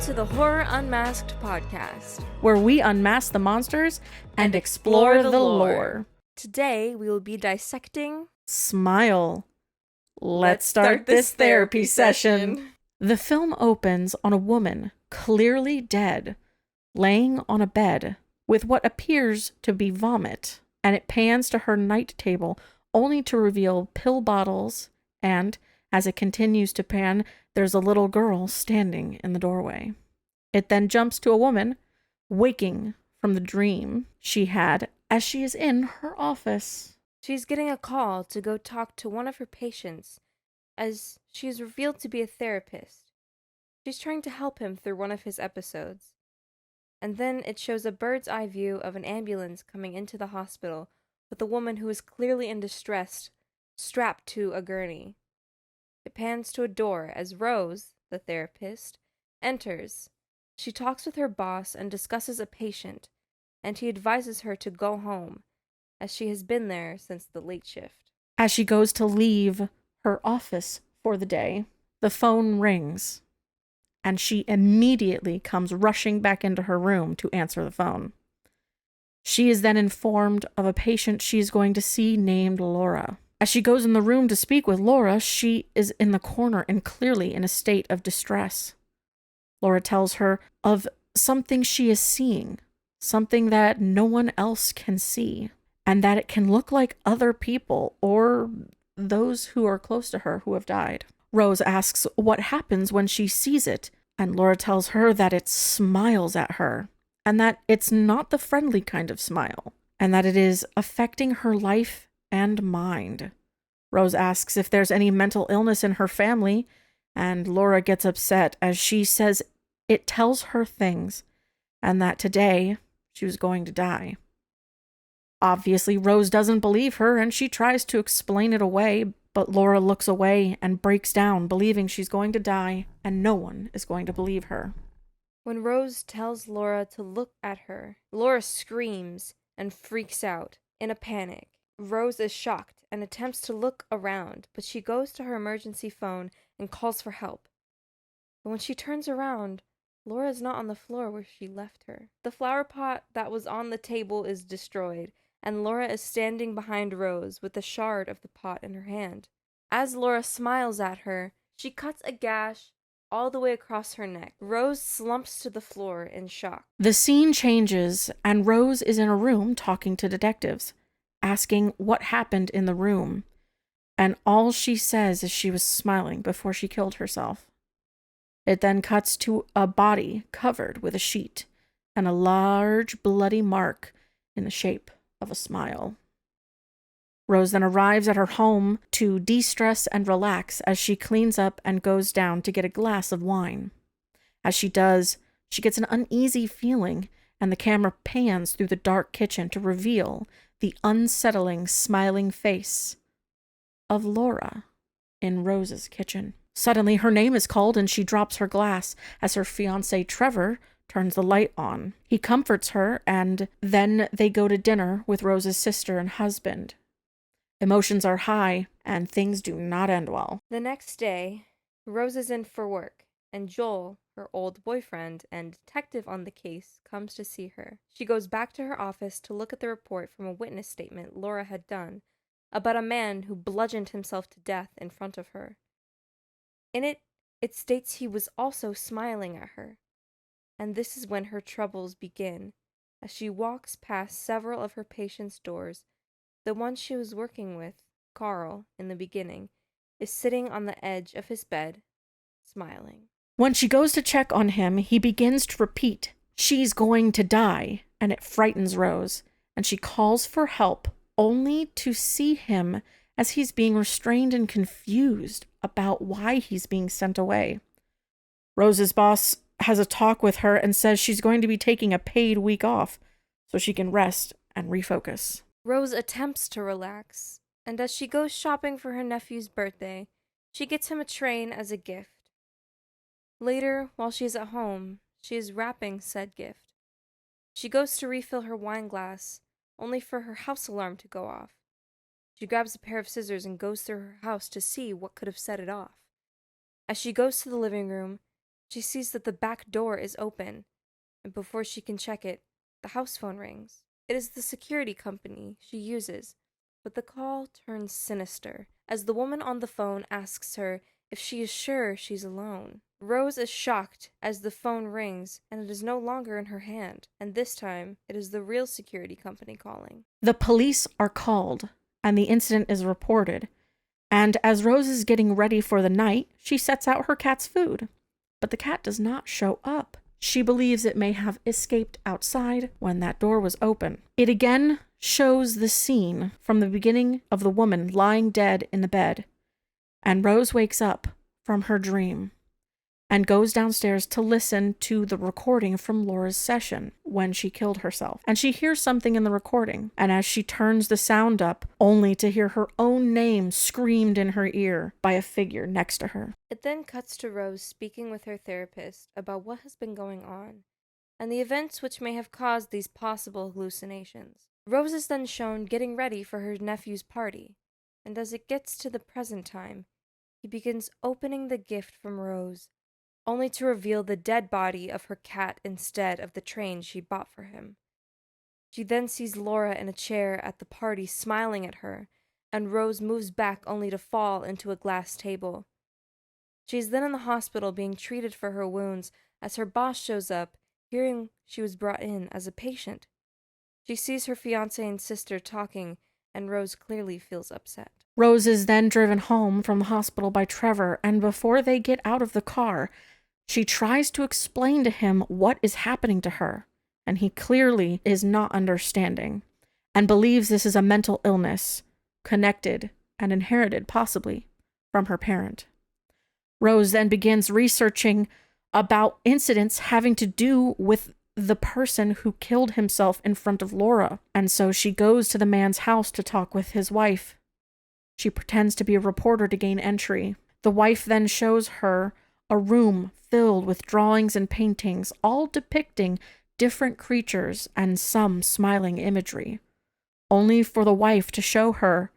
to the Horror Unmasked podcast, where we unmask the monsters and explore the lore. Today, we will be dissecting Smile. Let's start this therapy session. The film opens on a woman, clearly dead, laying on a bed with what appears to be vomit, and it pans to her night table only to reveal pill bottles, and as it continues to pan, there's a little girl standing in the doorway. It then jumps to a woman waking from the dream she had as she is in her office. She's getting a call to go talk to one of her patients, as she is revealed to be a therapist. She's trying to help him through one of his episodes. And then it shows a bird's eye view of an ambulance coming into the hospital with a woman who is clearly in distress, strapped to a gurney. It pans to a door as Rose, the therapist, enters. She talks with her boss and discusses a patient, and he advises her to go home, as she has been there since the late shift. As she goes to leave her office for the day, the phone rings, and she immediately comes rushing back into her room to answer the phone. She is then informed of a patient she is going to see named Laura. As she goes in the room to speak with Laura, she is in the corner and clearly in a state of distress. Laura tells her of something she is seeing, something that no one else can see, and that it can look like other people or those who are close to her who have died. Rose asks what happens when she sees it, and Laura tells her that it smiles at her, and that it's not the friendly kind of smile, and that it is affecting her life and mind. Rose asks if there's any mental illness in her family, and Laura gets upset as she says it tells her things, and that today she was going to die. Obviously, Rose doesn't believe her, and she tries to explain it away, but Laura looks away and breaks down, believing she's going to die, and no one is going to believe her. When Rose tells Laura to look at her, Laura screams and freaks out in a panic. Rose is shocked and attempts to look around, but she goes to her emergency phone and calls for help. But when she turns around, Laura is not on the floor where she left her. The flower pot that was on the table is destroyed, and Laura is standing behind Rose with a shard of the pot in her hand. As Laura smiles at her, she cuts a gash all the way across her neck. Rose slumps to the floor in shock. The scene changes, and Rose is in a room talking to detectives, asking what happened in the room, and all she says is she was smiling before she killed herself. It then cuts to a body covered with a sheet and a large bloody mark in the shape of a smile. Rose then arrives at her home to de-stress and relax as she cleans up and goes down to get a glass of wine. As she does, she gets an uneasy feeling, and the camera pans through the dark kitchen to reveal the unsettling, smiling face of Laura in Rose's kitchen. Suddenly, her name is called and she drops her glass as her fiancé Trevor turns the light on. He comforts her, and then they go to dinner with Rose's sister and husband. Emotions are high, and things do not end well. The next day, Rose is in for work, and Joel, her old boyfriend and detective on the case, comes to see her. She goes back to her office to look at the report from a witness statement Laura had done about a man who bludgeoned himself to death in front of her. In it states he was also smiling at her. And this is when her troubles begin. As she walks past several of her patients' doors, the one she was working with, Carl, in the beginning, is sitting on the edge of his bed, smiling. When she goes to check on him, he begins to repeat, "She's going to die," and it frightens Rose, and she calls for help only to see him as he's being restrained and confused about why he's being sent away. Rose's boss has a talk with her and says she's going to be taking a paid week off so she can rest and refocus. Rose attempts to relax, and as she goes shopping for her nephew's birthday, she gets him a train as a gift. Later, while she is at home, she is wrapping said gift. She goes to refill her wine glass, only for her house alarm to go off. She grabs a pair of scissors and goes through her house to see what could have set it off. As she goes to the living room, She sees that the back door is open, and before she can check it, the house phone rings. It is the security company she uses, but the call turns sinister as the woman on the phone asks her if she is sure she's alone. Rose is shocked as the phone rings and it is no longer in her hand, and this time it is the real security company calling. The police are called, and the incident is reported. And as Rose is getting ready for the night, she sets out her cat's food. But the cat does not show up. She believes it may have escaped outside when that door was open. It again shows the scene from the beginning of the woman lying dead in the bed. And Rose wakes up from her dream and goes downstairs to listen to the recording from Laura's session when she killed herself. And she hears something in the recording, and as she turns the sound up, only to hear her own name screamed in her ear by a figure next to her. It then cuts to Rose speaking with her therapist about what has been going on, and the events which may have caused these possible hallucinations. Rose is then shown getting ready for her nephew's party, and as it gets to the present time, he begins opening the gift from Rose, only to reveal the dead body of her cat instead of the train she bought for him. She then sees Laura in a chair at the party smiling at her, and Rose moves back only to fall into a glass table. She is then in the hospital being treated for her wounds as her boss shows up, hearing she was brought in as a patient. She sees her fiancé and sister talking, and Rose clearly feels upset. Rose is then driven home from the hospital by Trevor, and before they get out of the car, she tries to explain to him what is happening to her, and he clearly is not understanding, and believes this is a mental illness, connected and inherited, possibly, from her parent. Rose then begins researching about incidents having to do with the person who killed himself in front of Laura, and so she goes to the man's house to talk with his wife. She pretends to be a reporter to gain entry. The wife then shows her a room filled with drawings and paintings, all depicting different creatures and some smiling imagery, only for the wife to show her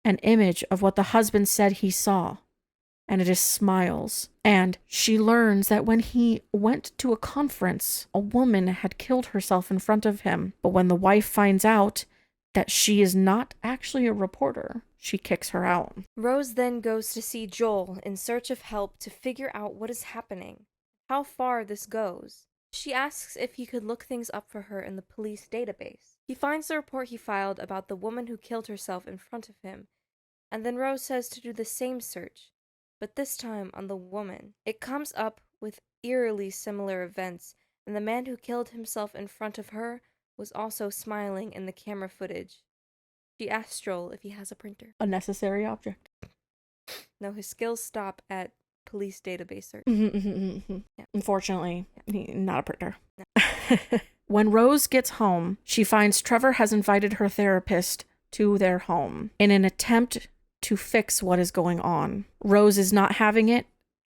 an image of what the husband said he saw, and it is smiles. And she learns that when he went to a conference, a woman had killed herself in front of him, but when the wife finds out that she is not actually a reporter, she kicks her out. Rose then goes to see Joel in search of help to figure out what is happening, how far this goes. She asks if he could look things up for her in the police database. He finds the report he filed about the woman who killed herself in front of him, and then Rose says to do the same search, but this time on the woman. It comes up with eerily similar events, and the man who killed himself in front of her was also smiling in the camera footage. She asks Joel if he has a printer. A necessary object. No, his skills stop at police database search. Yeah. Unfortunately, not a printer. No. When Rose gets home, she finds Trevor has invited her therapist to their home in an attempt to fix what is going on. Rose is not having it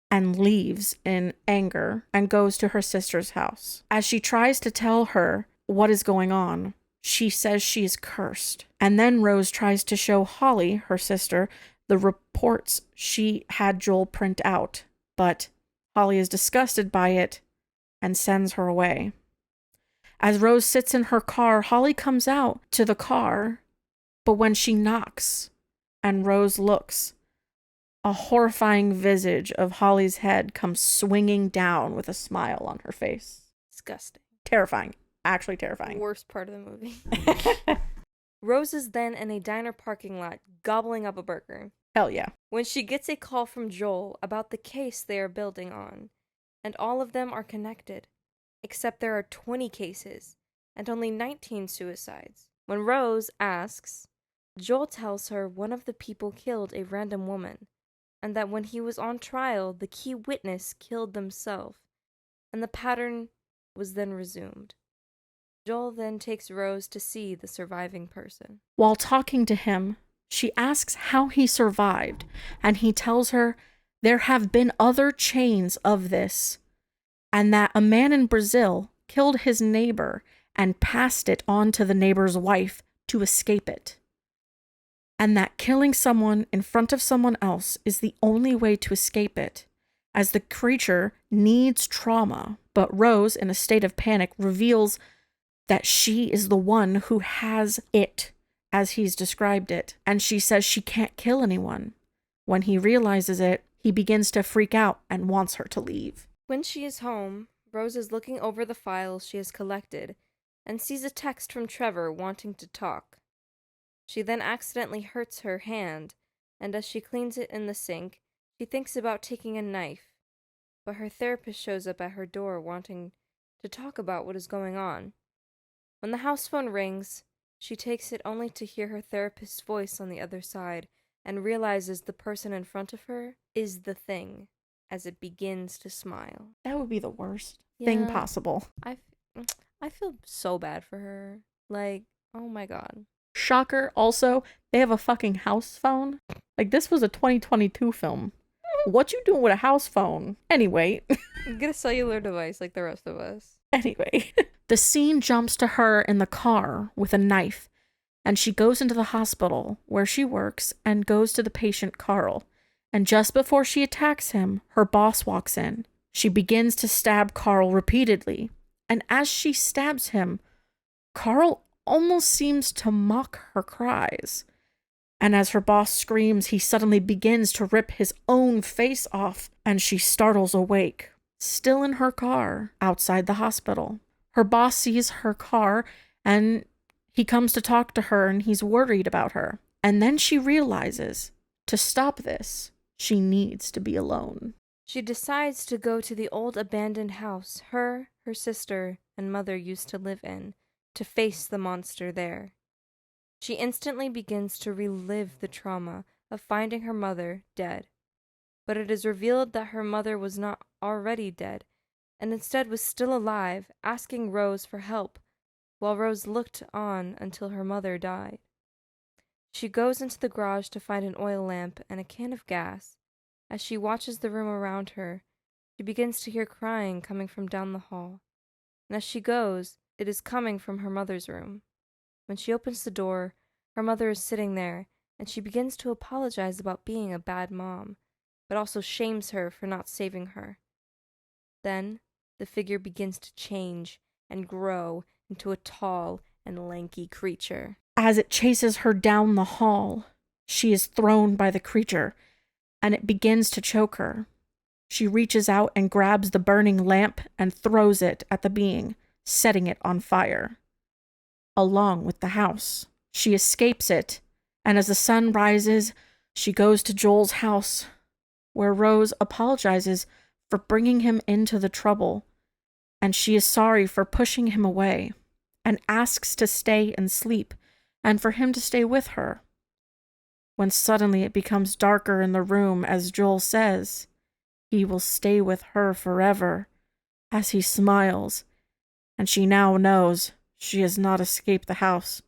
and leaves in anger and goes to her sister's house. As she tries to tell her what is going on, she says she is cursed. And then Rose tries to show Holly, her sister, the reports she had Joel print out, but Holly is disgusted by it and sends her away. As Rose sits in her car, Holly comes out to the car, but when she knocks and Rose looks, a horrifying visage of Holly's head comes swinging down with a smile on her face. Disgusting. Terrifying. Actually terrifying. Worst part of the movie. Rose is then in a diner parking lot gobbling up a burger. Hell yeah. When she gets a call from Joel about the case they are building on, and all of them are connected, except there are 20 cases and only 19 suicides. When Rose asks, Joel tells her one of the people killed a random woman, and that when he was on trial, the key witness killed themselves, and the pattern was then resumed. Joel then takes Rose to see the surviving person. While talking to him, she asks how he survived, and he tells her there have been other chains of this, and that a man in Brazil killed his neighbor and passed it on to the neighbor's wife to escape it, and that killing someone in front of someone else is the only way to escape it, as the creature needs trauma. But Rose, in a state of panic, reveals that she is the one who has it, as he's described it, and she says she can't kill anyone. When he realizes it, he begins to freak out and wants her to leave. When she is home, Rose is looking over the files she has collected and sees a text from Trevor wanting to talk. She then accidentally hurts her hand, and as she cleans it in the sink, she thinks about taking a knife, but her therapist shows up at her door wanting to talk about what is going on. When the house phone rings, she takes it only to hear her therapist's voice on the other side and realizes the person in front of her is the thing as it begins to smile. That would be the worst thing Yeah. possible. I feel so bad for her. Like, oh my god. Shocker, also, they have a fucking house phone. Like, this was a 2022 film. What you doing with a house phone? Anyway. Get a cellular device like the rest of us. Anyway. The scene jumps to her in the car with a knife, and she goes into the hospital where she works and goes to the patient Carl. And just before she attacks him, her boss walks in. She begins to stab Carl repeatedly. And as she stabs him, Carl almost seems to mock her cries. And as her boss screams, he suddenly begins to rip his own face off, and she startles awake, still in her car, outside the hospital. Her boss sees her car, and he comes to talk to her, and he's worried about her. And then she realizes, to stop this, she needs to be alone. She decides to go to the old abandoned house her sister, and mother used to live in, to face the monster there. She instantly begins to relive the trauma of finding her mother dead. But it is revealed that her mother was not already dead, and instead was still alive, asking Rose for help, while Rose looked on until her mother died. She goes into the garage to find an oil lamp and a can of gas. As she watches the room around her, she begins to hear crying coming from down the hall. And as she goes, it is coming from her mother's room. When she opens the door, her mother is sitting there, and she begins to apologize about being a bad mom, but also shames her for not saving her. Then, the figure begins to change and grow into a tall and lanky creature. As it chases her down the hall, she is thrown by the creature, and it begins to choke her. She reaches out and grabs the burning lamp and throws it at the being, setting it on fire. Along with the house, she escapes it, and as the sun rises, she goes to Joel's house, where Rose apologizes for bringing him into the trouble, and she is sorry for pushing him away, and asks to stay and sleep, and for him to stay with her. When suddenly it becomes darker in the room, as Joel says, he will stay with her forever, as he smiles, and she now knows she has not escaped the house,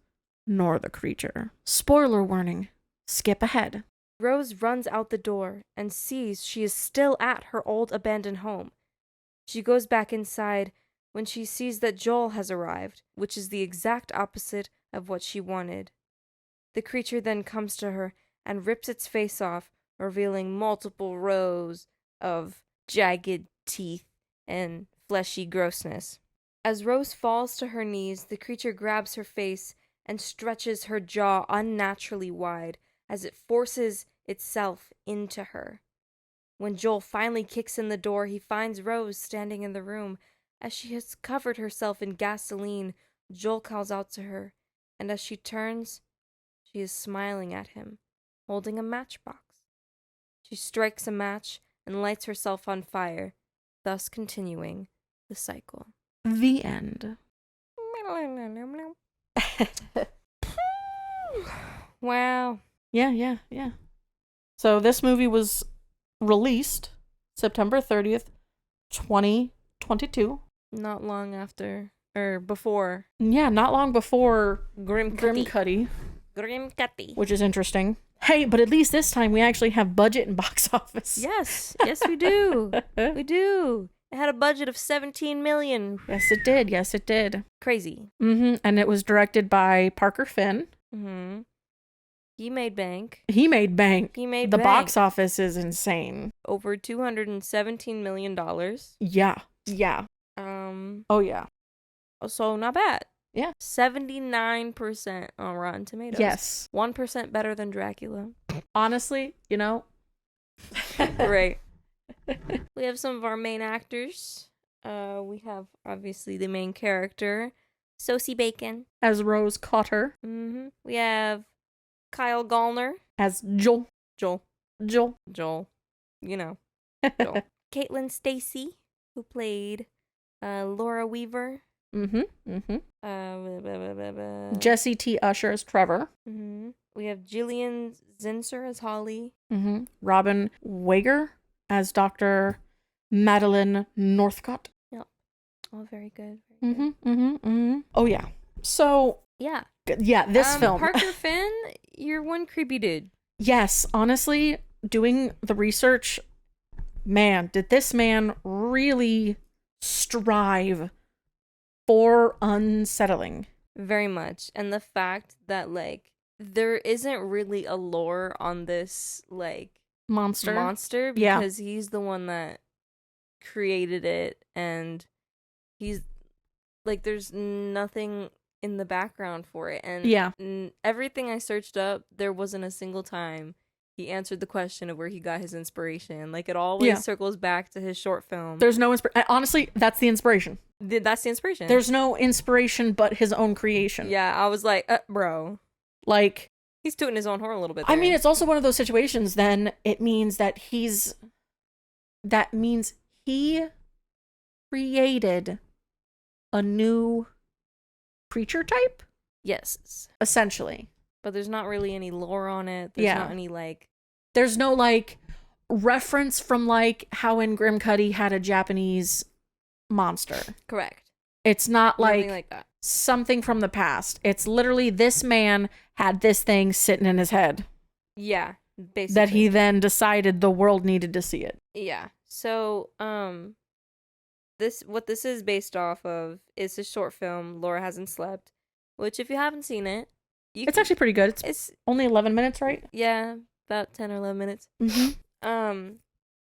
nor the creature. Spoiler warning, skip ahead. Rose runs out the door and sees she is still at her old abandoned home. She goes back inside when she sees that Joel has arrived, which is the exact opposite of what she wanted. The creature then comes to her and rips its face off, revealing multiple rows of jagged teeth and fleshy grossness. As Rose falls to her knees, the creature grabs her face and stretches her jaw unnaturally wide as it forces itself into her. When Joel finally kicks in the door, he finds Rose standing in the room. As she has covered herself in gasoline, Joel calls out to her, and as she turns, she is smiling at him, holding a matchbox. She strikes a match and lights herself on fire, thus continuing the cycle. The end. Wow. Yeah. So this movie was released September 30th, 2022. Not long after, or before, Yeah, not long before Grim Cuddy, Cutty. which is interesting. Hey, but at least this time we actually have budget and box office. Yes, we do. We do. It had a budget of $17 million. Yes, it did. Crazy. And it was directed by Parker Finn. He made bank. He made bank. He made the bank. box office is insane. Over $217 million. Yeah. Yeah. Oh, yeah. So not bad. Yeah. 79% on Rotten Tomatoes. Yes. 1% better than Dracula. Honestly, you know. Right. We have some of our main actors. We have obviously the main character, Sosie Bacon, As Rose Cotter. Mm-hmm. We have Kyle Gallner As Joel. Joel. You know, Joel. Caitlin Stacy, who played Laura Weaver. Mm-hmm. Mm-hmm. Blah, blah, blah, blah. Jesse T. Usher as Trevor. Mm-hmm. We have Jillian Zinser as Holly. Mm-hmm. Robin Wager as Dr. Madeline Northcott. Yep. Oh, very good. Mm-hmm. Mm-hmm. Mm-hmm. Oh, yeah. So, Yeah. This film. Parker Finn, you're one creepy dude. Yes, honestly, doing the research, man, did this man really strive for unsettling. Very much. And the fact that, like, there isn't really a lore on this, like, monster because he's the one that created it, and he's, like, there's nothing in the background for it. And everything I searched up, there wasn't a single time he answered the question of where he got his inspiration. Like, it always circles back to his short film. There's no inspiration. Honestly, that's the inspiration. That's the inspiration. There's no inspiration but his own creation. Yeah, I was like, bro. Like, he's tooting his own horn a little bit there. I mean, it's also one of those situations, then it means that he created a new creature type? Yes. Essentially. But there's not really any lore on it. There's not any, like... There's no, like, reference from, like, how in Grim Cuddy had a Japanese monster. Correct. It's not, like that. Something from the past. It's literally this man had this thing sitting in his head. Yeah, basically. That he then decided the world needed to see it. Yeah. So, what this is based off of is a short film, Laura Hasn't Slept, which, if you haven't seen it, it's actually pretty good. It's only 11 minutes, right? Yeah, about 10 or 11 minutes. Mm-hmm.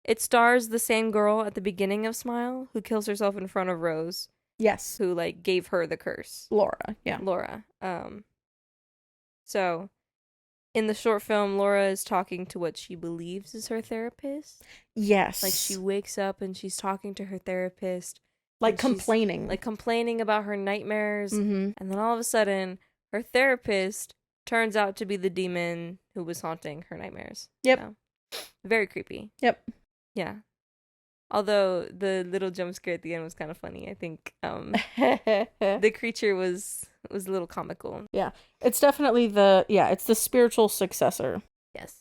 It stars the same girl at the beginning of Smile who kills herself in front of Rose. Yes. Who, like, gave her the curse. Laura, yeah. Laura. So, in the short film, Laura is talking to what she believes is her therapist. Yes. Like, she wakes up and she's talking to her therapist. Like, complaining. Like, complaining about her nightmares. Mm-hmm. And then all of a sudden, her therapist turns out to be the demon who was haunting her nightmares. Yep. So, very creepy. Yep. Yeah. Although the little jump scare at the end was kind of funny. I think the creature was a little comical. Yeah. It's definitely it's the spiritual successor. Yes.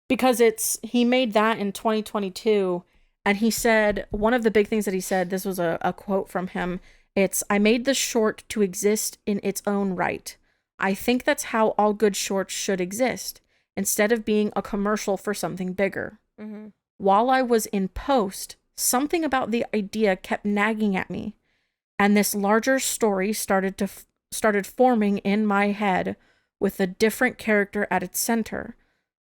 Because he made that in 2022, and he said, one of the big things that he said, this was a quote from him, I made the short to exist in its own right. I think that's how all good shorts should exist, instead of being a commercial for something bigger. Mm-hmm. While I was in post, something about the idea kept nagging at me, and this larger story started forming in my head with a different character at its center.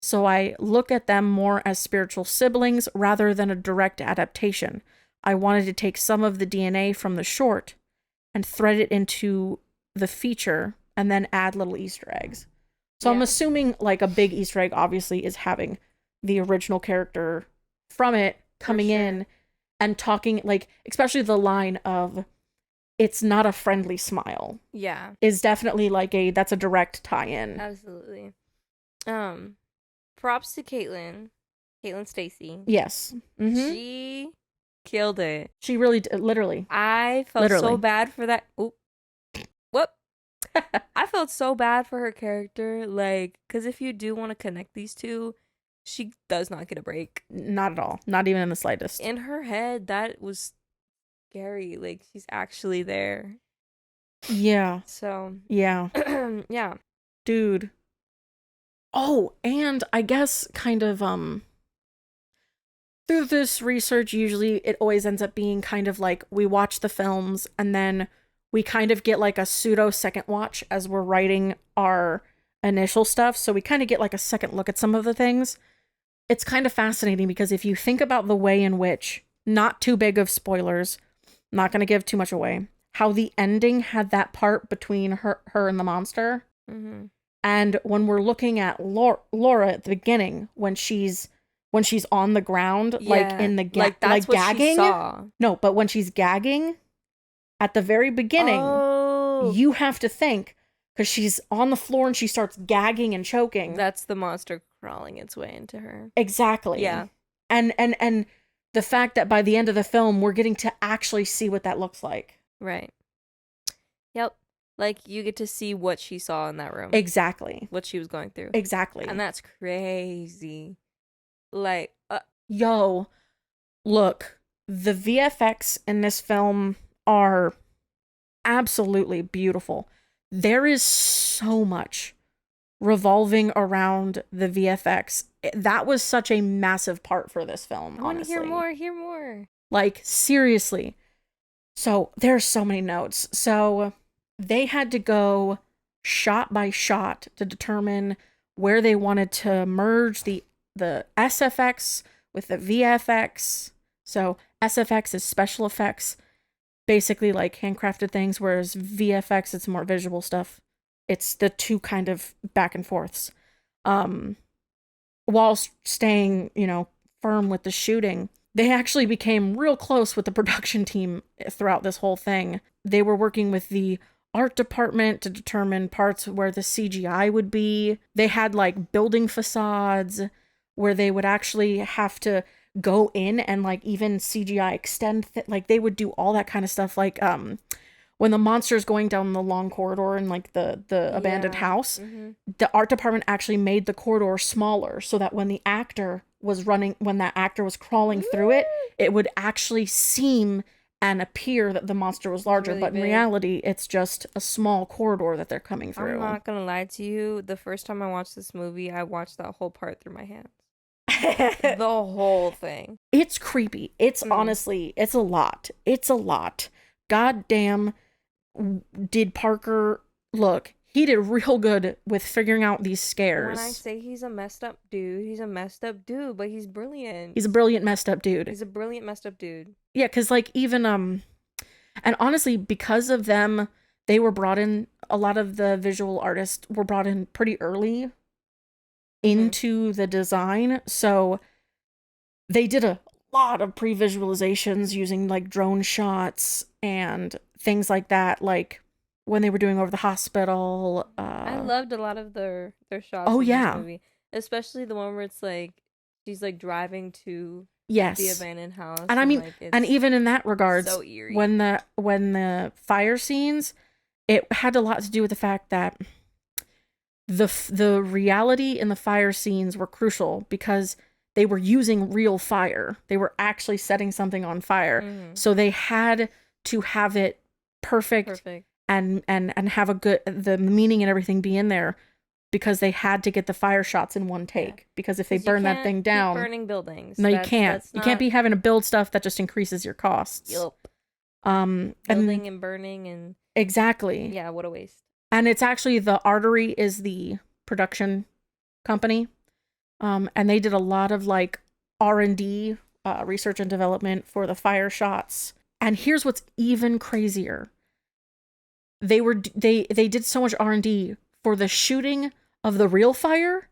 So I look at them more as spiritual siblings rather than a direct adaptation. I wanted to take some of the DNA from the short and thread it into the feature and then add little Easter eggs. So I'm assuming, like, a big Easter egg obviously is having the original character from it coming in and talking, like, especially the line of, it's not a friendly smile. Yeah. Is definitely like that's a direct tie-in. Absolutely. Props to Caitlin Stacy. Yes. Mm-hmm. She killed it. She really did, literally. I felt so bad for that. Oop. Whoop. I felt so bad for her character, like, because if you do want to connect these two, she does not get a break. Not at all. Not even in the slightest. In her head, that was scary. Like, she's actually there. Yeah. So. Yeah. Yeah. Dude. Oh, and I guess kind of, through this research, usually it always ends up being kind of like we watch the films and then we kind of get like a pseudo second watch as we're writing our initial stuff. So we kind of get like a second look at some of the things. It's kind of fascinating because if you think about the way in which, not too big of spoilers, not going to give too much away, how the ending had that part between her and the monster. Mm-hmm. And when we're looking at Laura at the beginning, when she's on the ground, like in the like that's what gagging. she saw. No, but when she's gagging at the very beginning, you have to think, because she's on the floor and she starts gagging and choking. That's the monster crawling its way into her. Exactly. Yeah. And the fact that by the end of the film, we're getting to actually see what that looks like. Right. Yep. Like, you get to see what she saw in that room. Exactly. What she was going through. Exactly. And that's crazy. Like, yo, look, the VFX in this film are absolutely beautiful. There is so much revolving around the VFX. That was such a massive part for this film, I want to honestly. hear more. Like, seriously. So, there's so many notes. So, they had to go shot by shot to determine where they wanted to merge the SFX with the VFX. So, SFX is special effects, basically like handcrafted things, whereas VFX, it's more visual stuff. It's the two kind of back and forths. While staying, firm with the shooting, they actually became real close with the production team throughout this whole thing. They were working with the art department to determine parts where the CGI would be. They had like building facades where they would actually have to go in and like even CGI extend like they would do all that kind of stuff, like when the monster's going down the long corridor in like the abandoned house. Mm-hmm. The art department actually made the corridor smaller so that when the actor was crawling through it, it would actually seem and appear that the monster was larger, really, but in reality it's just a small corridor that they're coming through. I'm not gonna lie to you, the first time I watched this movie, I watched that whole part through my hands. The whole thing. It's creepy. It's honestly, it's a lot. It's a lot. God damn, did Parker look. He did real good with figuring out these scares. When I say he's a messed up dude, he's a messed up dude, but he's brilliant. He's a brilliant messed up dude. He's a brilliant messed up dude. Yeah, because like even and honestly, because of them, they were brought in, a lot of the visual artists were brought in pretty early into the design. So they did a lot of pre-visualizations using like drone shots and things like that, like when they were doing over the hospital. I loved a lot of their shots in this movie, especially the one where it's like she's like driving to the abandoned house, and I mean, like, and even in that regards, so eerie. when the fire scenes, it had a lot to do with the fact that the reality in the fire scenes were crucial because they were using real fire. They were actually setting something on fire. Mm-hmm. So they had to have it perfect. And have the meaning and everything be in there because they had to get the fire shots in one take. Yeah. Because if they burn that thing down, keep burning buildings. No, you can't. You can't be having to build stuff that just increases your costs. Yup. Building and burning and exactly. Yeah, what a waste. And it's actually the Artery is the production company, and they did a lot of like R&D, research and development for the fire shots. And here's what's even crazier. They did so much R&D for the shooting of the real fire,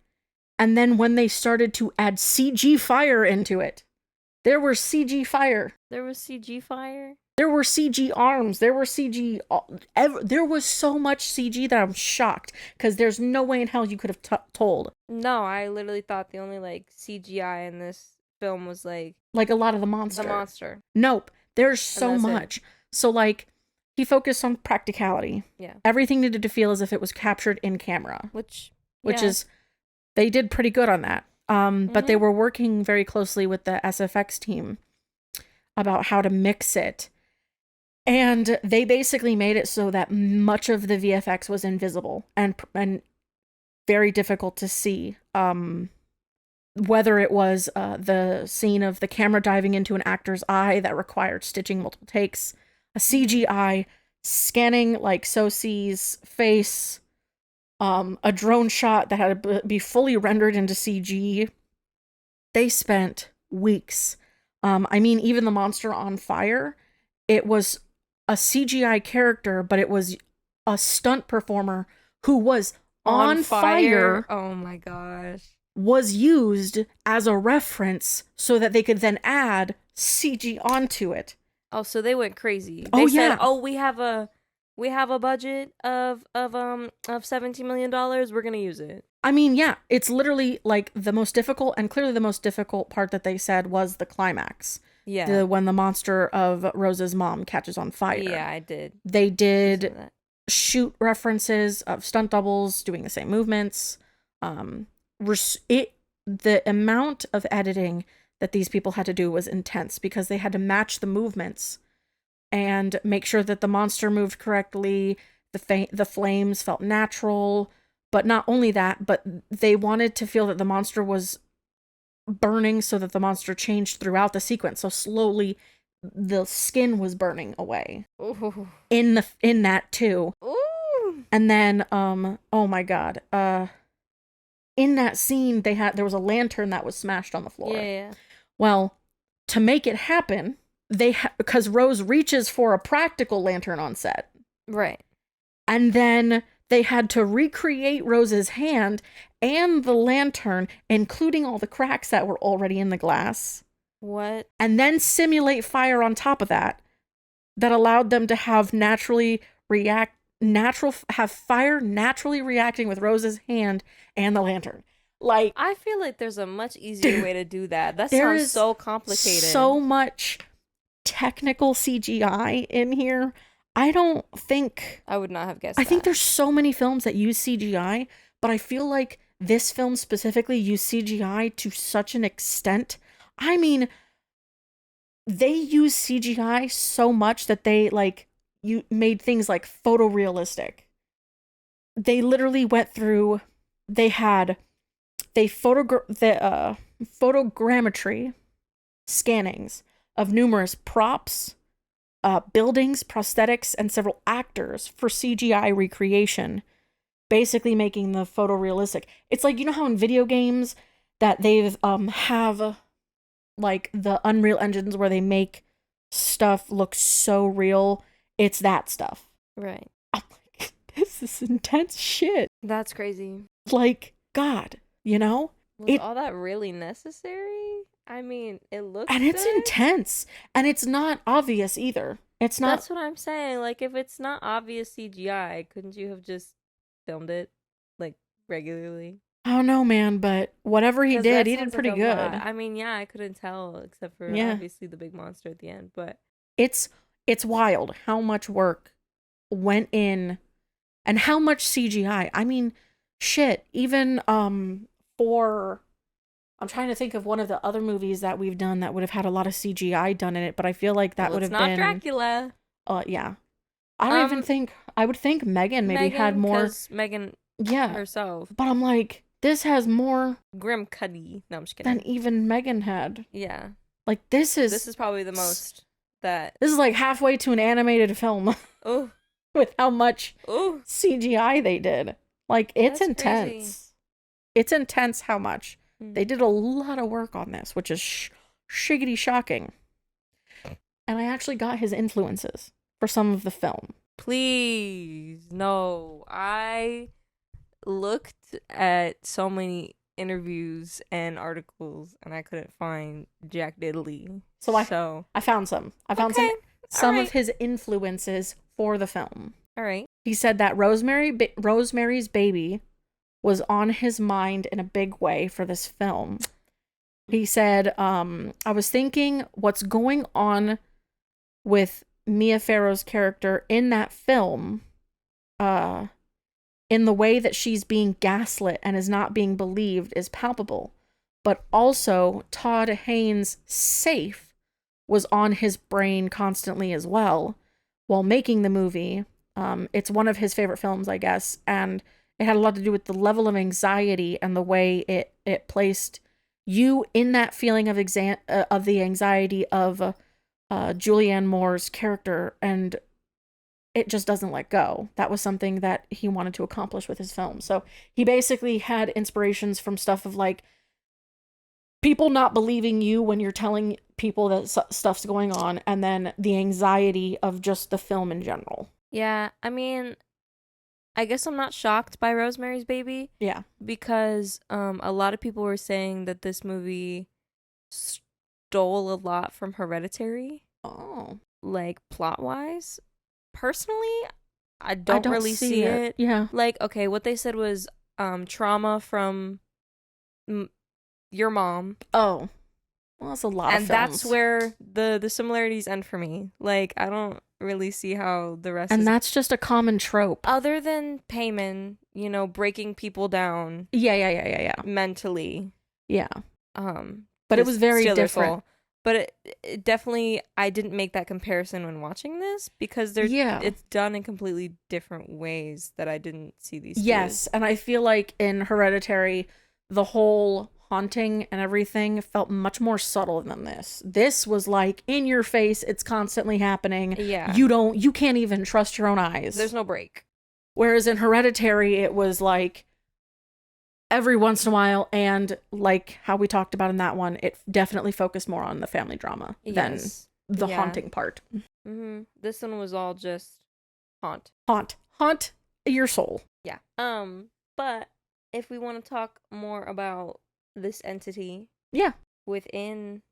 and then when they started to add CG fire into it, there were CG fire. There was CG fire? There were CG arms. There were CG... there was so much CG that I'm shocked, because there's no way in hell you could have told. No, I literally thought the only like CGI in this film was like a lot of the monster. The monster. Nope. There's so much. So like... He focused on practicality. Yeah. Everything needed to feel as if it was captured in camera. Which yeah. is, they did pretty good on that. But they were working very closely with the SFX team about how to mix it. And they basically made it so that much of the VFX was invisible and very difficult to see. Whether it was the scene of the camera diving into an actor's eye that required stitching multiple takes, a CGI scanning like Sosie's face a drone shot that had to be fully rendered into CG. They spent weeks. I mean, even the monster on fire, it was a CGI character, but it was a stunt performer who was on fire Oh my gosh. was used as a reference so that they could then add CG onto it. Oh, so they went crazy. Oh, They said, yeah. "Oh, we have a budget of $17 million. We're gonna use it." I mean, yeah, it's literally like the most difficult, and clearly the most difficult part that they said was the climax. Yeah. When the monster of Rose's mom catches on fire. Yeah, I did. They Some of did that. shoot references of stunt doubles doing the same movements. The amount of editing that these people had to do was intense because they had to match the movements and make sure that the monster moved correctly, the flames felt natural, but not only that, but they wanted to feel that the monster was burning so that the monster changed throughout the sequence. So slowly the skin was burning away Ooh. in that too. Ooh. And then oh my god, in that scene there was a lantern that was smashed on the floor. Yeah. Well, to make it happen, because Rose reaches for a practical lantern on set. Right. And then they had to recreate Rose's hand and the lantern, including all the cracks that were already in the glass. What? And then simulate fire on top of that allowed them to have have fire naturally reacting with Rose's hand and the lantern. Like, I feel like there's a much easier way to do that. That there sounds is so complicated. so much technical CGI in here. I don't think I would not have guessed. I think there's so many films that use CGI, but I feel like this film specifically used CGI to such an extent. I mean, they use CGI so much that they you made things like photorealistic. They literally went through. They photogrammetry scannings of numerous props, buildings, prosthetics, and several actors for CGI recreation, basically making the photorealistic. It's like, you know how in video games that they've have like the Unreal engines where they make stuff look so real. It's that stuff. Right. I'm like, this is intense shit. That's crazy. Like, God, you know? Was all that really necessary? I mean, it looks And it's good. intense. And it's not obvious either. It's not. That's what I'm saying. Like, if it's not obvious CGI, couldn't you have just filmed it, like, regularly? I don't know, man, but whatever he did pretty good. I mean, yeah, I couldn't tell, except for obviously the big monster at the end, but... It's wild how much work went in and how much CGI. I mean, shit, even for... I'm trying to think of one of the other movies that we've done that would have had a lot of CGI done in it, but I feel like that would have been... It's not Dracula. Yeah. I don't even think... I would think Megan had more... Because Megan herself. But I'm like, this has more... Grim Cuddy. No, I'm just kidding. Than even Megan had. Yeah. Like, this is probably the most that... This is like halfway to an animated film. Oh. With how much CGI they did. Like, it's intense. Crazy. It's intense how much. They did a lot of work on this, which is shiggity shocking. And I actually got his influences for some of the film. Please. No. I looked at so many interviews and articles and I couldn't find Jack Diddley. So I found some. I found some of his influences for the film. All right. He said that Rosemary's Baby was on his mind in a big way for this film. He said, I was thinking what's going on with Mia Farrow's character in that film, in the way that she's being gaslit and is not being believed is palpable. But also, Todd Haynes' Safe was on his brain constantly as well while making the movie. It's one of his favorite films, I guess, and it had a lot to do with the level of anxiety and the way it placed you in that feeling of the anxiety of Julianne Moore's character. And it just doesn't let go. That was something that he wanted to accomplish with his film. So he basically had inspirations from stuff of like people not believing you when you're telling people that stuff's going on, and then the anxiety of just the film in general. Yeah, I mean, I guess I'm not shocked by Rosemary's Baby Yeah. because a lot of people were saying that this movie stole a lot from Hereditary, Oh. like plot-wise. Personally, I don't really see it. Yeah. Like, okay, what they said was trauma from your mom. Oh. Well, that's a lot of And films. that's where the similarities end for me. Like, I don't really see how the rest And is... that's just a common trope. Other than Payman, you know, breaking people down Yeah. mentally. Yeah. But to it was very steal their different. soul. But it definitely, I didn't make that comparison when watching this because it's done in completely different ways that I didn't see these two. Yes, and I feel like in Hereditary, the whole haunting and everything felt much more subtle than this. This was like in your face, it's constantly happening. Yeah. You can't even trust your own eyes. There's no break. Whereas in Hereditary, it was like every once in a while, and like how we talked about in that one, it definitely focused more on the family drama than the haunting part. Mm-hmm. This one was all just haunt your soul. Yeah. But if we want to talk more about this entity, within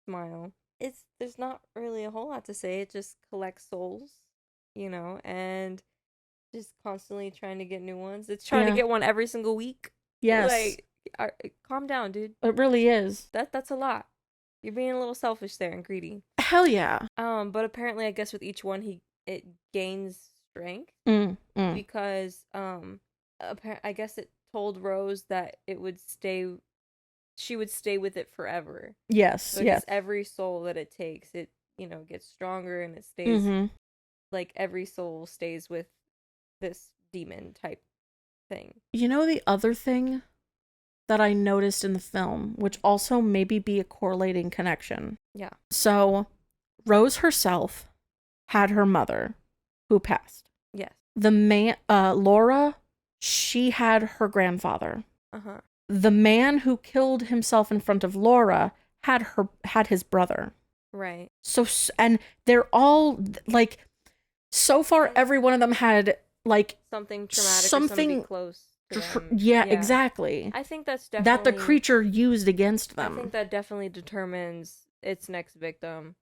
Smile, there's not really a whole lot to say. It just collects souls, you know, and just constantly trying to get new ones. It's trying to get one every single week. Yes. Like, calm down, dude. It really is. That's a lot. You're being a little selfish there and greedy. Hell yeah. But apparently, I guess with each one, it gains strength because I guess it told Rose that she would stay with it forever. Yes. So yes. Every soul that it takes, it gets stronger and it stays like every soul stays with this demon type thing. You know, the other thing that I noticed in the film, which also maybe be a correlating connection. Yeah. So Rose herself had her mother who passed. Yes. The man, Laura, she had her grandfather. Uh-huh. The man who killed himself in front of Laura had his brother. Right. So, and they're all like, so far every one of them had like something traumatic, something close to them. Yeah, exactly. I think that's definitely that the creature used against them. I think that definitely determines its next victim,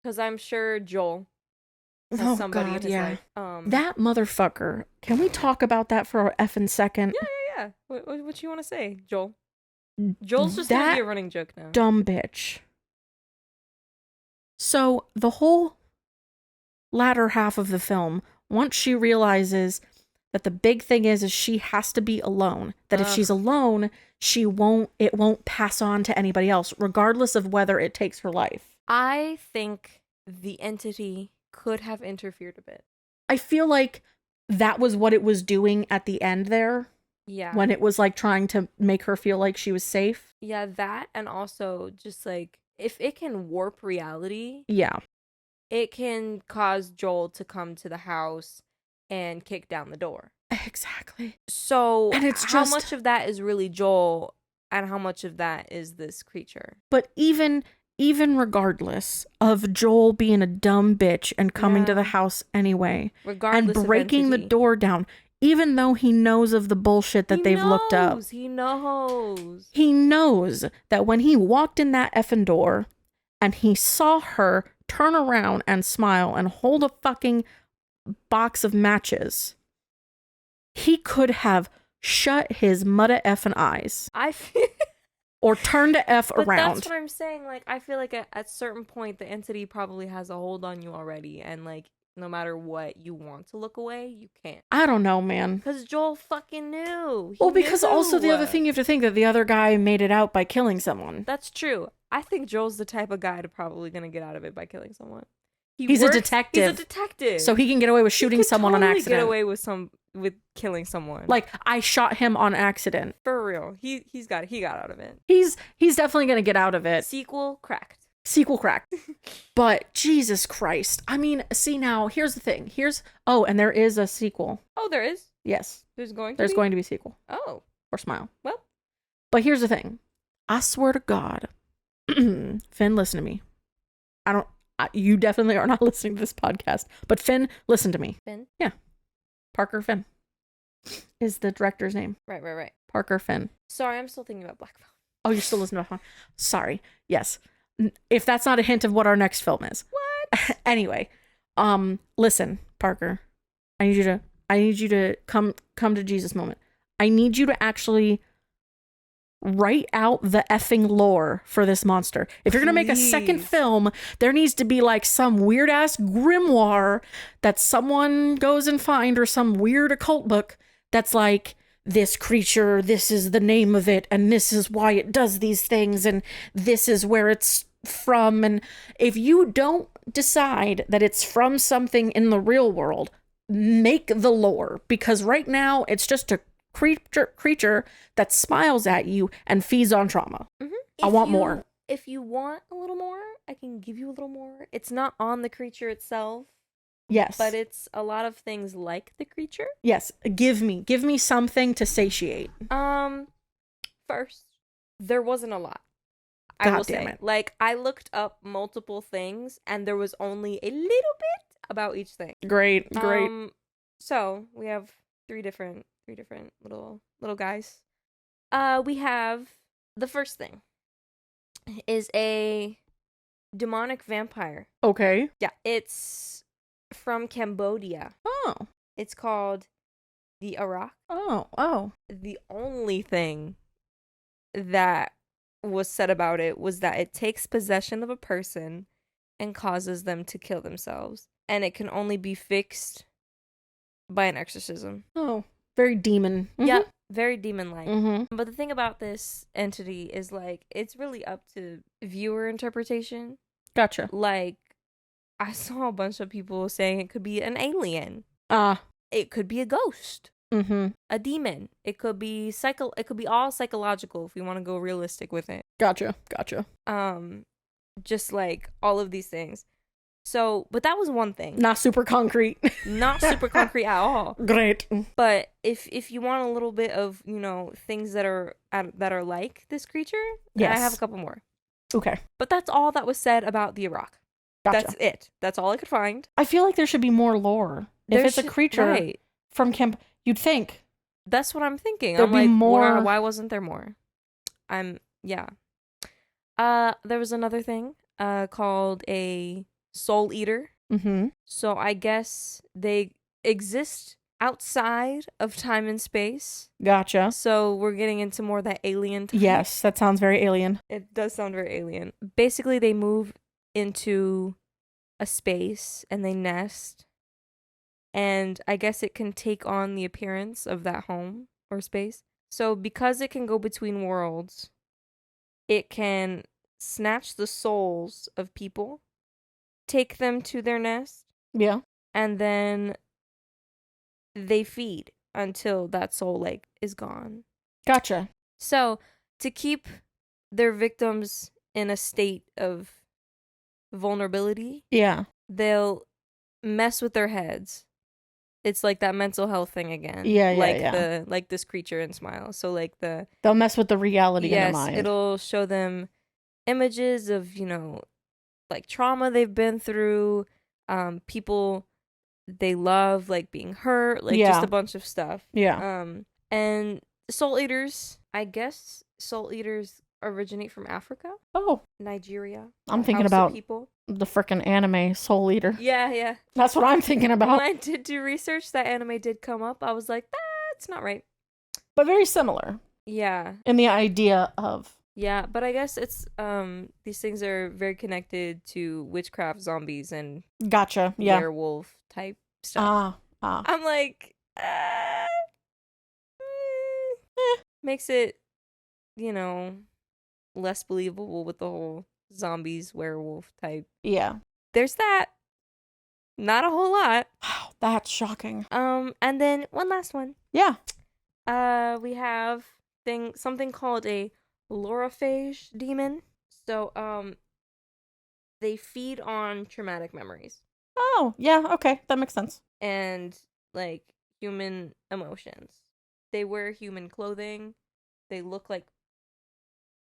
because I'm sure Joel has somebody in his life. That motherfucker. Can we talk about that for a effing second? Yeah. What you want to say, Joel? Joel's just gonna be a running joke now. Dumb bitch. So the whole latter half of the film, once she realizes that the big thing is she has to be alone, that if she's alone, it won't pass on to anybody else, regardless of whether it takes her life. I think the entity could have interfered a bit. I feel like that was what it was doing at the end there. Yeah. When it was like trying to make her feel like she was safe. Yeah, that, and also just like if it can warp reality. Yeah. It can cause Joel to come to the house and kick down the door. Exactly. So, and it's how much of that is really Joel and how much of that is this creature? But even regardless of Joel being a dumb bitch and coming to the house anyway, regardless and breaking the door down, even though he knows of the bullshit that they've looked up. He knows. He knows that when he walked in that effing door and he saw her turn around and smile and hold a fucking box of matches, he could have shut his mudda effing eyes. I feel... or turned to F but around. That's what I'm saying. Like, I feel like at a certain point, the entity probably has a hold on you already. And, like, no matter what you want to look away, you can't. I don't know, man. Because Joel fucking knew. Well, because also the other thing you have to think that the other guy made it out by killing someone. That's true. I think Joel's the type of guy to probably gonna get out of it by killing someone. He's a detective. He's a detective. So he can get away with shooting someone on accident. Get away with killing someone. Like, I shot him on accident. For real. He got out of it. He's definitely gonna get out of it. Sequel cracked. Sequel cracked. But Jesus Christ. I mean, see now, here's the thing. And there is a sequel. Oh, there is. Yes. There's going to There's be? going to be a sequel. Oh, For Smile. well. But here's the thing. I swear to God. Finn, listen to me. You definitely are not listening to this podcast. But Finn, listen to me. Finn? Yeah. Parker Finn is the director's name. Right. Parker Finn. Sorry, I'm still thinking about Black Phone. Oh, you're still listening to that? Sorry. Yes. If that's not a hint of what our next film is. What? Anyway, listen, Parker. I need you to come to Jesus moment. I need you to actually write out the effing lore for this monster. If you're going to make a second Please. film, there needs to be like some weird ass grimoire that someone goes and find, or some weird occult book that's like, this creature, this is the name of it, and this is why it does these things, and this is where it's from. And if you don't decide that it's from something in the real world, make the lore, because right now it's just a creature that smiles at you and feeds on trauma. I want more. If you want a little more, I can give you a little more. It's not on the creature itself, Yes. but it's a lot of things like the creature. Yes. Give me something to satiate. First, there wasn't a lot. I God will damn say. it. Like, I looked up multiple things, and there was only a little bit about each thing. Great. So we have three different little guys. We have the first thing is a demonic vampire. Okay. Yeah, it's from Cambodia. Oh. It's called the Arak. Oh. The only thing that was said about it was that it takes possession of a person and causes them to kill themselves, and it can only be fixed by an exorcism. Oh. Very demon. Yeah, very demon-like. Mm-hmm. But the thing about this entity is, like, it's really up to viewer interpretation. Gotcha. Like, I saw a bunch of people saying it could be an alien. It could be a ghost. Mm-hmm. A demon. It could be it could be all psychological if we want to go realistic with it. Gotcha. Just like all of these things. So, but that was one thing. Not super concrete. Not super concrete at all. Great. But if you want a little bit of, things that are like this creature, yes. I have a couple more. Okay. But that's all that was said about the Arak. Gotcha. That's it. That's all I could find. I feel like there should be more lore. If it's a creature right. from Camp, you'd think. That's what I'm thinking. There'd I'm be like, more. why wasn't there more? Yeah. There was another thing called a soul eater. Mm-hmm. So I guess they exist outside of time and space. Gotcha. So we're getting into more that alien type. Yes, that sounds very alien. It does sound very alien. Basically, they move into a space and they nest. And I guess it can take on the appearance of that home or space. So because it can go between worlds, it can snatch the souls of people, take them to their nest, Yeah. and then they feed until that soul is gone. Gotcha. So to keep their victims in a state of vulnerability, Yeah. they'll mess with their heads. It's like that mental health thing again. Yeah. Like this creature in Smile. So they'll mess with the reality in the mind. Yes, it'll show them images of, like trauma they've been through, people they love, like being hurt, just a bunch of stuff. Yeah. And soul eaters, I guess soul eaters originate from Africa, Oh, Nigeria. I'm thinking Hausa about people. the frickin' anime Soul Eater. Yeah. That's what I'm thinking When about. I did do research, that anime did come up. I was like, that's not right. But very similar Yeah. in the idea of. Yeah, but I guess it's these things are very connected to witchcraft, zombies, and Gotcha. Yeah. werewolf type stuff. I'm like, makes it, less believable with the whole zombies, werewolf type. Yeah. There's that. Not a whole lot. Wow, that's shocking. And then one last one. Yeah. We have something called a Lorophage demon. So, they feed on traumatic memories Oh, yeah, okay. That makes sense. and like human emotions. They wear human clothing. They look like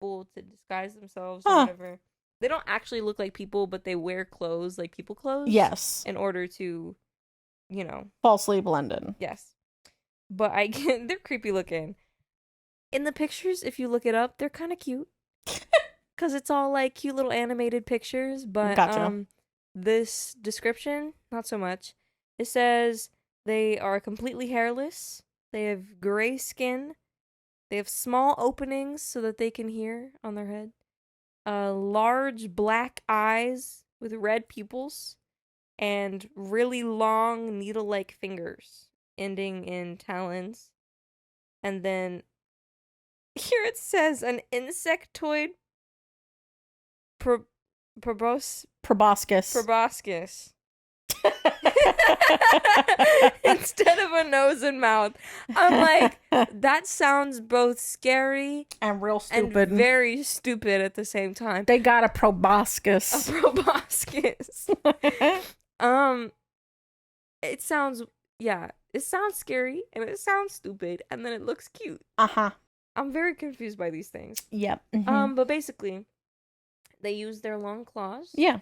people to disguise themselves or Huh. whatever. They don't actually look like people, but they wear clothes like people clothes. Yes. In order to, you know, Falsely blended. yes. But I get they're creepy looking. In the pictures, if you look it up, they're kind of cute. Cause it's all like cute little animated pictures, but Gotcha. this description, not so much. It says they are completely hairless. They have gray skin. They have small openings so that they can hear on their head. Large black eyes with red pupils and really long needle-like fingers ending in talons. And then here it says an insectoid proboscis. Proboscis. Instead of a nose and mouth. I'm like, that sounds both scary and real and stupid. very stupid at the same time. They got a A proboscis. proboscis. It sounds scary and it sounds stupid and then it looks cute. Uh-huh. I'm very confused by these things. Yep. Mhm. But basically, they use their long claws. Yeah.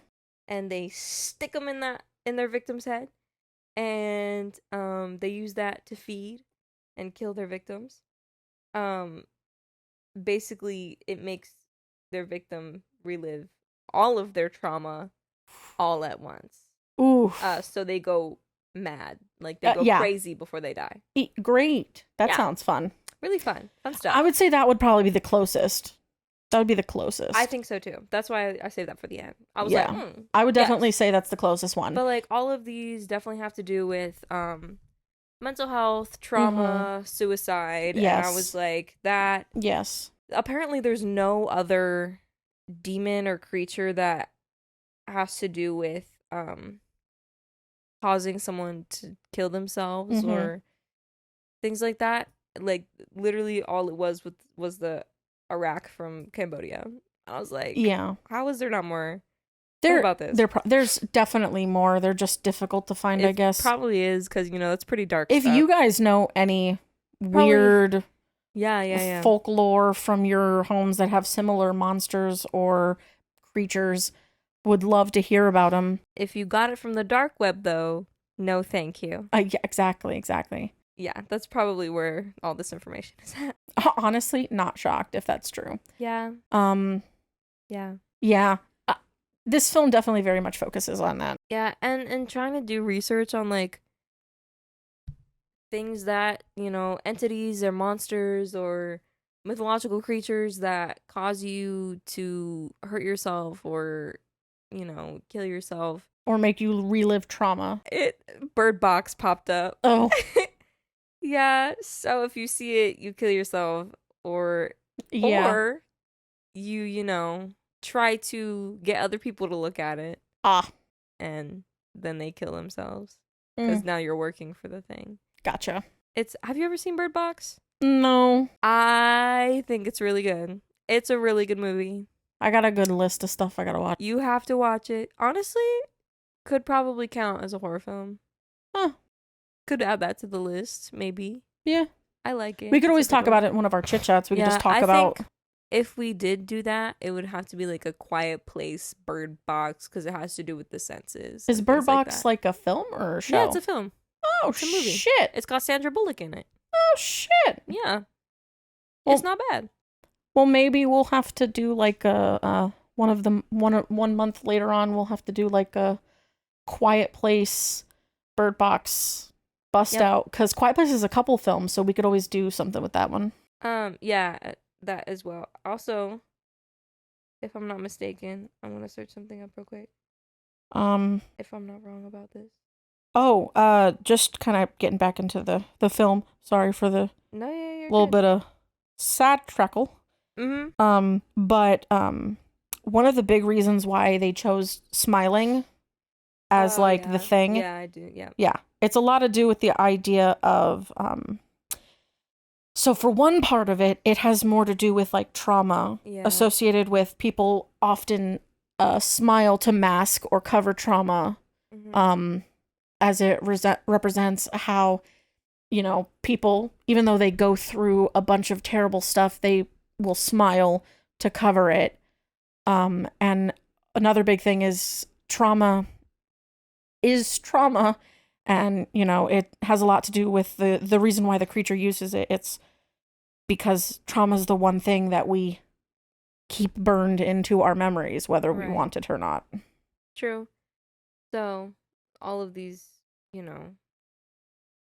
And they stick them in their victim's head, and they use that to feed and kill their victims. Basically, it makes their victim relive all of their trauma all at once. Ooh. So they go mad, like they go yeah. crazy before they die. Great. That Yeah. sounds fun. Really fun stuff. I would say that would probably be the closest. That would be the closest. I think so too. That's why I saved that for the end. I was Yeah. like, I would definitely yes. say that's the closest one. But like all of these definitely have to do with mental health, trauma, suicide. Yes. And I was like, that Yes. apparently there's no other demon or creature that has to do with causing someone to kill themselves or things like that. Like literally all it was the Iraq from Cambodia. I was like, Yeah. how is there not more? What about this? There's definitely more. They're just difficult to find, I guess. Probably is because it's pretty dark. If stuff. you guys know any weird folklore from your homes that have similar monsters or creatures, would love to hear about them. If you got it from the dark web, though, no thank you. Yeah, exactly. Yeah, that's probably where all this information is at. Honestly, not shocked if that's true. Yeah. Yeah. Yeah. This film definitely very much focuses on that. Yeah, and trying to do research on like things that, entities or monsters or mythological creatures that cause you to hurt yourself or, kill yourself. Or make you relive trauma. Bird Box popped up. Oh. Yeah, so if you see it, you kill yourself or you try to get other people to look at it. And then they kill themselves because now you're working for the thing. Gotcha. Have you ever seen Bird Box? No. I think it's really good. It's a really good movie. I got a good list of stuff I gotta watch. You have to watch it. Honestly, could probably count as a horror film. Huh. Could add that to the list, maybe. Yeah. I like it. We could always talk about it in one of our chit chats. We could just talk about. Think if we did do that, it would have to be like a Quiet Place Bird Box because it has to do with the senses. Is Bird Box like a film or a show? Yeah, it's a film. Oh, it's a movie. Shit. It's got Sandra Bullock in it. Oh, shit. Yeah. Well, it's not bad. Well, maybe we'll have to do like a one month later on. We'll have to do like a Quiet Place Bird Box bust out because Quiet Place is a couple films, so we could always do something with that one. Yeah, that as well. Also, if I'm not mistaken, I'm gonna search something up real quick. If I'm not wrong about this. Oh, just kind of getting back into the film. Sorry for the little bit of sad treckle. But one of the big reasons why they chose smiling as the thing. Yeah, I do. Yeah. Yeah. It's a lot to do with the idea of so for one part of it, it has more to do with like trauma associated with people often smile to mask or cover trauma, Mhm. as it represents how, people, even though they go through a bunch of terrible stuff, they will smile to cover it. And another big thing is trauma is trauma. And, it has a lot to do with the reason why the creature uses it. It's because trauma is the one thing that we keep burned into our memories, whether we Right. want it or not. True. So, all of these, you know,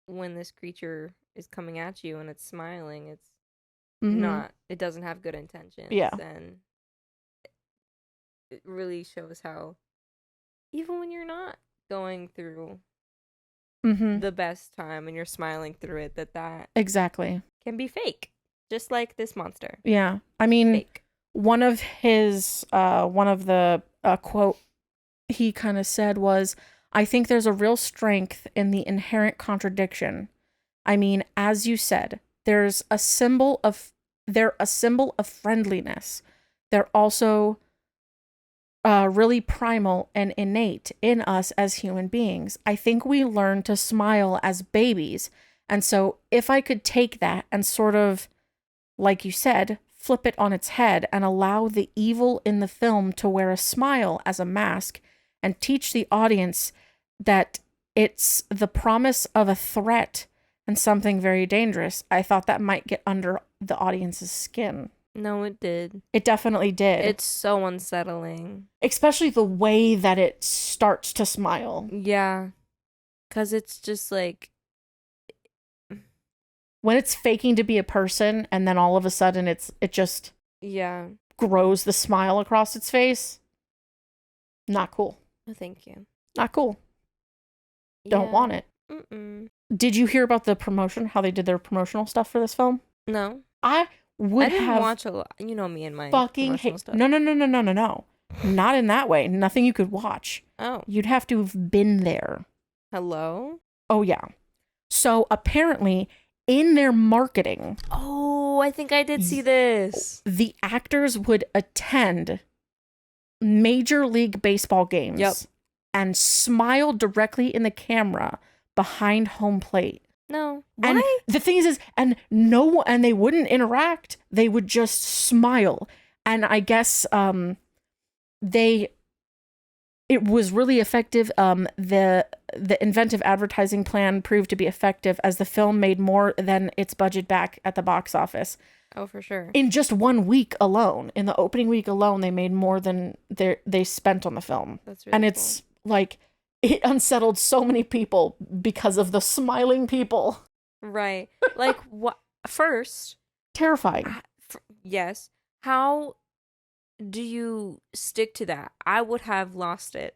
when this creature is coming at you and it's smiling, it's Mm-hmm. not, it doesn't have good intentions. Yeah. And it really shows how, even when you're not going through Mm-hmm. the best time and you're smiling through it, that Exactly. can be fake. Just like this monster. Yeah. I mean, Fake. one of the quote he kind of said was, I think there's a real strength in the inherent contradiction. I mean, as you said, they're a symbol of friendliness. They're also really primal and innate in us as human beings. I think we learn to smile as babies. And so if I could take that and sort of, like you said, flip it on its head and allow the evil in the film to wear a smile as a mask and teach the audience that it's the promise of a threat and something very dangerous, I thought that might get under the audience's skin. No, it did. It definitely did. It's so unsettling. Especially the way that it starts to smile. Yeah. Because it's just like, When it's faking to be a person and then all of a sudden it just yeah. grows the smile across its face. Not cool. No, thank you. Not cool. Don't want it. Mm-mm. Did you hear about the promotion, how they did their promotional stuff for this film? No. I I didn't have watch a lot. You know me and my fucking promotional hate. stuff. No. Not in that way. Nothing you could watch. Oh. You'd have to have been there. Hello? Oh, yeah. So apparently, in their marketing, Oh, I think I did see this. the actors would attend Major League Baseball games Yep. and smile directly in the camera behind home plate. No. And Why? the thing is, and they wouldn't interact. They would just smile. And I guess it was really effective. The inventive advertising plan proved to be effective as the film made more than its budget back at the box office. Oh, for sure. In just 1 week alone, in the opening week alone, they made more than they spent on the film. That's really And it's like, it unsettled so many people because of the smiling people. cool. Right. Like, what? First, Terrifying. yes. How do you stick to that? I would have lost it.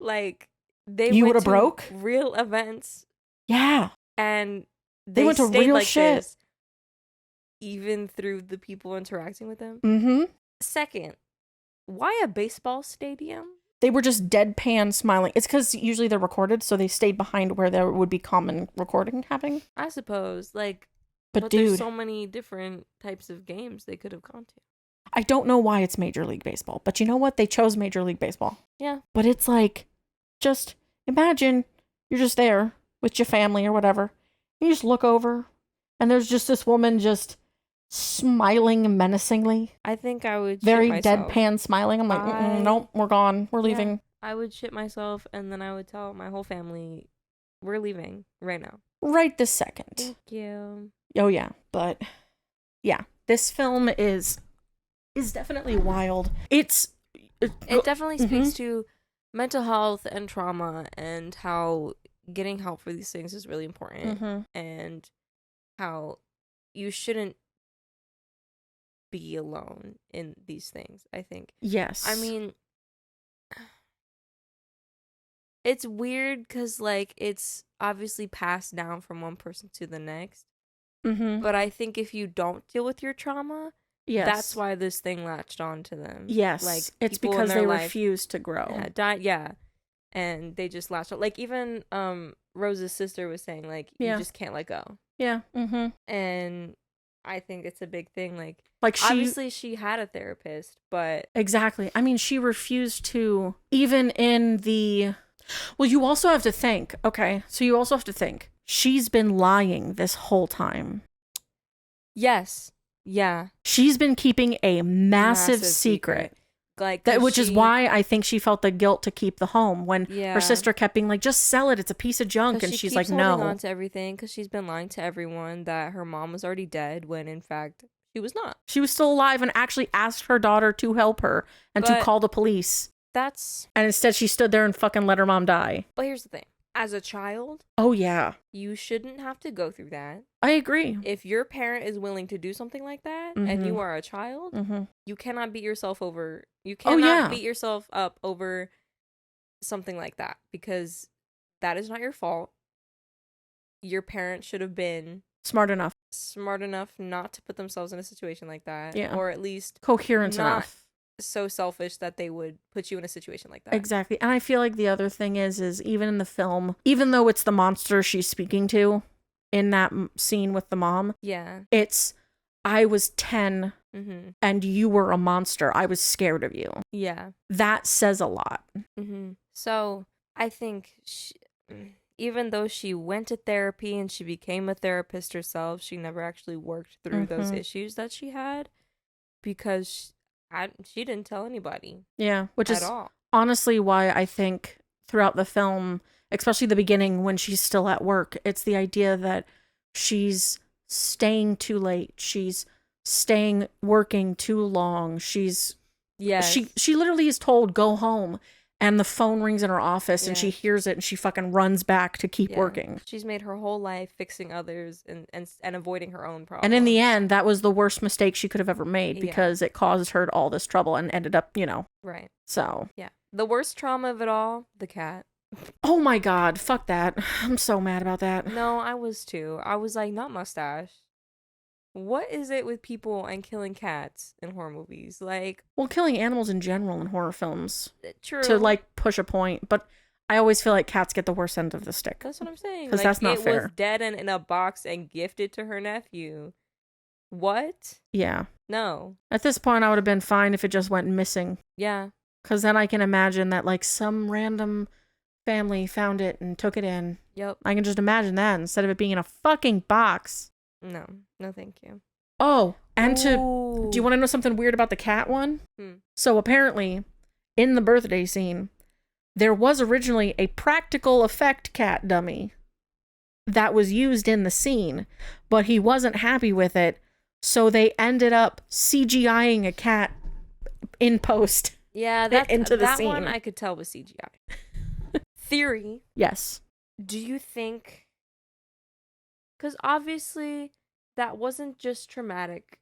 Like, You went would've to broke? real events Yeah. and They went to stayed real like shit. this, even through the people interacting with them. Mm-hmm. Second, why a baseball stadium? They were just deadpan smiling. It's because usually they're recorded, so they stayed behind where there would be common recording happening. I suppose. Like, But there's dude, so many different types of games they could have gone to. I don't know why it's Major League Baseball, but you know what? They chose Major League Baseball. Yeah. But it's like, just imagine you're just there with your family or whatever. You just look over, and there's just this woman just smiling menacingly. I think I would Very shit myself. deadpan smiling. I'm like, nope, we're gone. We're leaving. Yeah, I would shit myself, and then I would tell my whole family, we're leaving right now. Right this second. Thank you. Oh, yeah. But, yeah. This film is definitely wild. It definitely speaks to mental health and trauma and how getting help for these things is really important, and how you shouldn't be alone in these things, I think. Yes. I mean, it's weird because, like, it's obviously passed down from one person to the next. But I think if you don't deal with your trauma, that's why this thing latched on to them. Yes. Like, it's people in because their they life refuse to grow. and they just latched on. Like, even Rose's sister was saying, like, you just can't let go. Yeah. And I think it's a big thing. Like Like obviously she had a therapist, but exactly. I mean, she refused to, even in the, well, you also have to think, okay, so you also have to think, she's been lying this whole time. yes. Yeah. She's been keeping a massive secret. Like That, 'cause which is she- why I think she felt the guilt to keep the home when Yeah. her sister kept being like, just sell it. It's a piece of junk. 'cause And she she's keeps like, holding no. on to everything because she's been lying to everyone that her mom was already dead when in fact she was not. She was still alive and actually asked her daughter to help her and to But- call the police. That's And instead she stood there and fucking let her mom die. but here's the thing. As a child, Oh, yeah. you shouldn't have to go through that. I agree. If your parent is willing to do something like that and Mhm. you are a child, Mm-hmm. you cannot beat yourself over. You Oh, cannot yeah. beat yourself up over something like that because that is not your fault. Your parent should have been Smart enough. smart enough not to put themselves in a situation like that. Yeah. Or at least Coherent Not- enough. so selfish that they would put you in a situation like that. Exactly. And I feel like the other thing is even in the film, even though it's the monster she's speaking to in that scene with the mom, Yeah. it's, I was 10 Mm-hmm. and you were a monster. I was scared of you. Yeah. That says a lot. Mm-hmm. So I think even though she went to therapy and she became a therapist herself, she never actually worked through those Mhm. issues that she had because she didn't tell anybody Yeah. Which at is all. honestly why I think throughout the film, especially the beginning when she's still at work, it's the idea that she's staying too late. She's staying working too long. Yes. She literally is told go home and the phone rings in her office and Yeah. she hears it and she fucking runs back to keep Yeah. working. She's made her whole life fixing others and avoiding her own problems. And in the end, that was the worst mistake she could have ever made Yeah. because it caused her all this trouble and ended up, Right. so. Yeah. The worst trauma of it all, the cat. Oh my God, fuck that. I'm so mad about that. No, I was too. I was like, not Mustache. What is it with people and killing cats in horror movies? Like, Well, killing animals in general in horror films true. to like push a point, but I always feel like cats get the worst end of the stick. That's what I'm saying. 'Cause Like, that's not it fair. was dead and in a box and gifted to her nephew. What? Yeah. No. At this point, I would have been fine if it just went missing. Yeah. Because then I can imagine that like some random family found it and took it in. Yep. I can just imagine that instead of it being in a fucking box. No. No, thank you. Oh, and do Ooh. you want to know something weird about the cat one? Hmm. So apparently, in the birthday scene, there was originally a practical effect cat dummy that was used in the scene, but he wasn't happy with it, so they ended up CGIing a cat in post. Yeah, that's into the that one scene. I could tell was CGI. Theory. Yes. Do you think? Because obviously, that wasn't just traumatic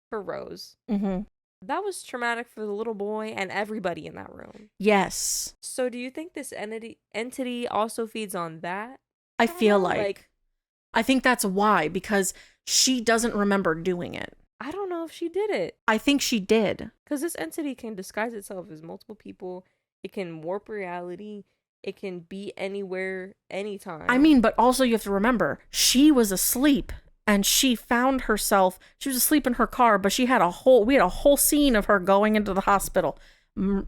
for Rose. Mm-hmm. That was traumatic for the little boy and everybody in that room. Yes. So, do you think this entity also feeds on that? I don't feel know, like I think that's why, because she doesn't remember doing it. I don't know if she did it. I think she did. Because this entity can disguise itself as multiple people. It can warp reality. It can be anywhere, anytime. I mean, but also you have to remember, she was asleep and she found herself, she was asleep in her car, but we had a whole scene of her going into the hospital,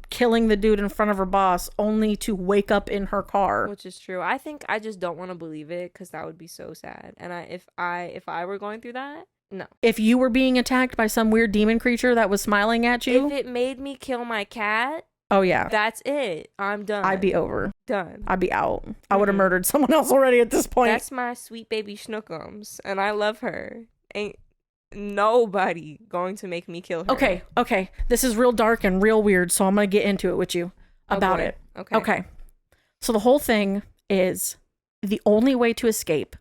killing the dude in front of her boss, only to wake up in her car. which is true. I think I just don't want to believe it because that would be so sad. And if I were going through that, no. If you were being attacked by some weird demon creature that was smiling at you, If it made me kill my cat, oh yeah, that's it. I'm done. I'd be over. done. I'd be out. I would have Mhm. murdered someone else already at this point. That's my sweet baby Schnookums, and I love her. Ain't nobody going to make me kill her. Okay. This is real dark and real weird, so I'm going to get into it with you Oh, about boy. it. Okay. Okay. So the whole thing is the only way to escape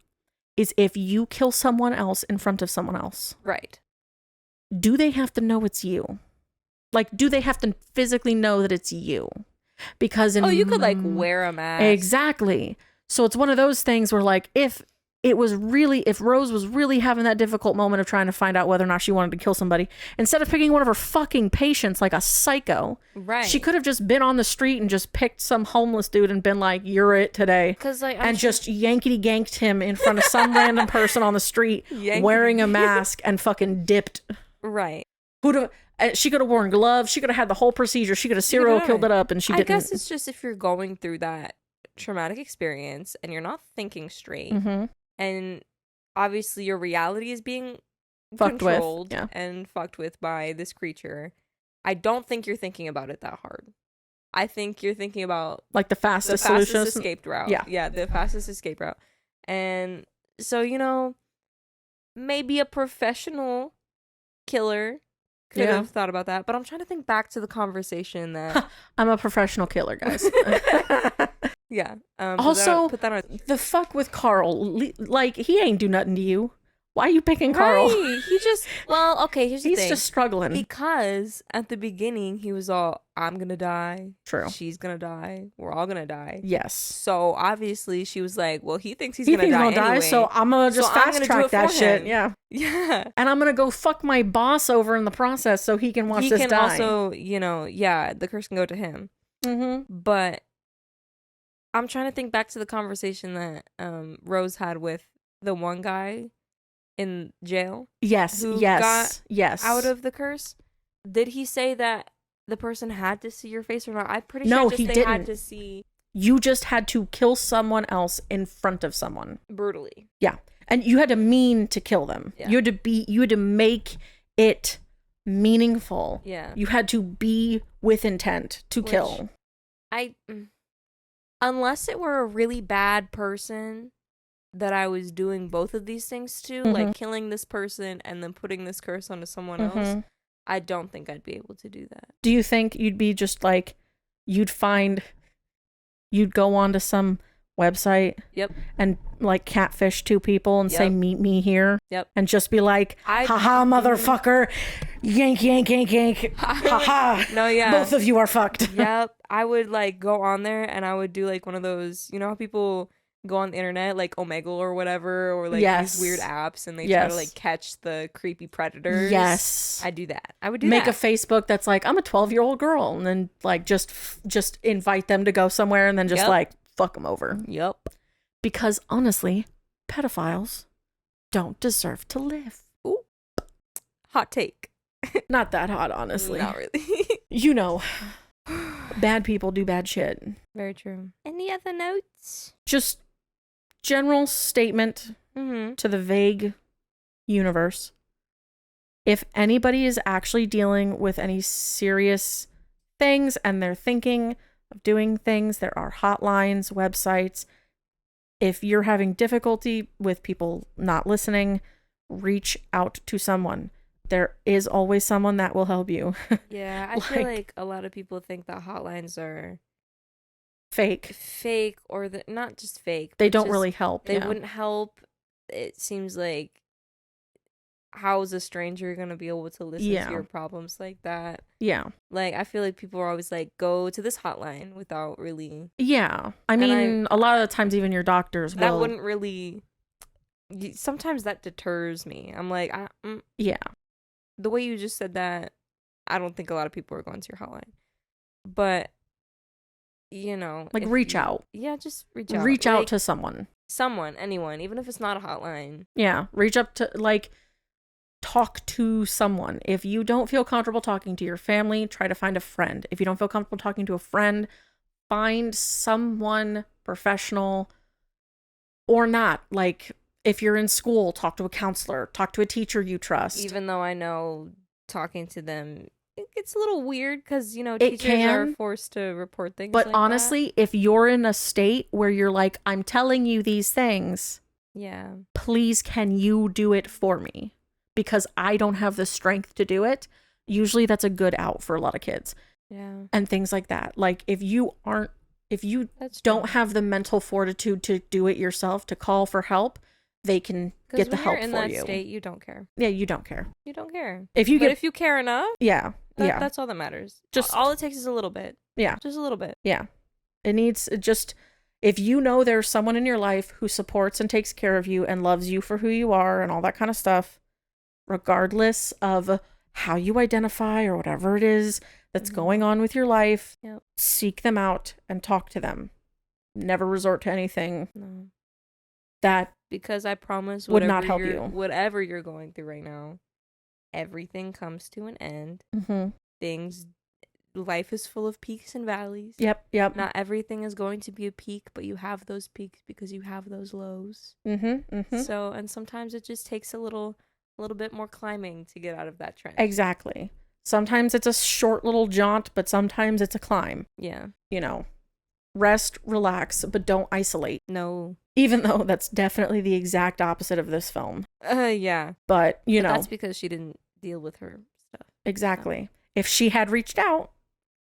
is if you kill someone else in front of someone else. Right. Do they have to know it's you? Like, do they have to physically know that it's you? Because Oh, you could like wear a mask. Exactly. So it's one of those things where like if it was really, if Rose was really having that difficult moment of trying to find out whether or not she wanted to kill somebody, instead of picking one of her fucking patients like a psycho, Right. she could have just been on the street and just picked some homeless dude and been like, you're it today. Because like And just yankety ganked him in front of some random person on the street wearing a mask and fucking dipped. right. She could have worn gloves. She could have had the whole procedure. She could have serial killed it up, and she didn't. I guess it's just if you're going through that traumatic experience and you're not thinking straight, and obviously your reality is being Fucked with, controlled yeah. and fucked with by this creature. I don't think you're thinking about it that hard. I think you're thinking about like the fastest the fastest solution. escape route. Yeah, the fastest escape route. And so, you know, maybe a professional killer could have thought about that, but I'm trying to think back to the conversation that I'm a professional killer, guys. yeah. Also, put that on. The fuck with Carl. Like, he ain't do nothing to you. Why are you picking Carl? Right. He just, well, okay, here's the thing. He's just struggling. Because at the beginning, he was all, I'm gonna die. True. She's gonna die. We're all gonna die. Yes. So obviously she was like, well, he thinks he's gonna die anyway. So I'm gonna just fast track that shit. Him. Yeah. Yeah. And I'm gonna go fuck my boss over in the process so he can watch this die. He can also, you know, yeah, the curse can go to him. But I'm trying to think back to the conversation that Rose had with the one guy in jail. Yes. Got out of the curse. Did he say that the person had to see your face or not? I'm pretty sure he they didn't. had to see. You just had to kill someone else in front of someone. Brutally. Yeah. And you had to mean to kill them. Yeah. You had to make it meaningful. Yeah. You had to be with intent to kill. Unless it were a really bad person that I was doing both of these things to, like killing this person and then putting this curse onto someone else, I don't think I'd be able to do that. Do you think you'd be just like, you'd go onto some website and like catfish two people and say, meet me here, and just be like, haha, motherfucker, yank, yank, yank, yank, haha, no, yeah, both of you are fucked. Yep. I would like go on there and I would do like one of those, you know how people go on the internet like Omegle or whatever, or like these weird apps, and they try to like catch the creepy predators. Yes. I do that. I would do Make that. a Facebook that's like, I'm a 12-year-old girl, and then like just invite them to go somewhere and then just like fuck them over. Yep. Because honestly, pedophiles don't deserve to live. Ooh. Hot take. Not that hot, honestly. Not really. You know, bad people do bad shit. Very true. Any other notes? Just general statement to the vague universe. If anybody is actually dealing with any serious things and they're thinking of doing things, there are hotlines, websites. If you're having difficulty with people not listening, reach out to someone. There is always someone that will help you. Yeah, I feel like a lot of people think that hotlines are fake, or not just fake. They don't really help. They wouldn't help. It seems like, how is a stranger gonna be able to listen to your problems like that? Yeah. Like, I feel like people are always like, go to this hotline without really. Yeah. I mean, a lot of the times even your doctors will. That wouldn't really. Sometimes that deters me. I'm like, yeah. The way you just said that, I don't think a lot of people are going to your hotline. But, you know. Like, reach out. Yeah, just reach out. Reach out to someone. Someone, anyone, even if it's not a hotline. Yeah. Reach up to, like, talk to someone. If you don't feel comfortable talking to your family, try to find a friend. If you don't feel comfortable talking to a friend, find someone professional or not. Like, if you're in school, talk to a counselor, talk to a teacher you trust. Even though I know talking to them, it's a little weird because, you know, teachers are forced to report things but like honestly, that. If you're in a state where you're like, I'm telling you these things, yeah, please can you do it for me? Because I don't have the strength to do it. Usually that's a good out for a lot of kids. Yeah. And things like that. Like, if you don't have the mental fortitude to do it yourself, to call for help, they can get the help for you. Because when you're in that state, you don't care. Yeah, you don't care. You don't care. If you care enough, that's all that matters. Just all it takes is a little bit. Yeah. Just a little bit. Yeah. It needs just If you know there's someone in your life who supports and takes care of you and loves you for who you are and all that kind of stuff, regardless of how you identify or whatever it is that's going on with your life, Yep. seek them out and talk to them. Never resort to anything No. that Because I promise would not help you. Whatever you're going through right now, everything comes to an end. Life is full of peaks and valleys. Yep. Not everything is going to be a peak, but you have those peaks because you have those lows. So, and sometimes it just takes a little bit more climbing to get out of that trend. Exactly. Sometimes it's a short little jaunt, but sometimes it's a climb. Yeah. You know, rest, relax, but don't isolate. No. Even though that's definitely the exact opposite of this film. Yeah. But, you know. That's because she didn't deal with her stuff. Exactly. If she had reached out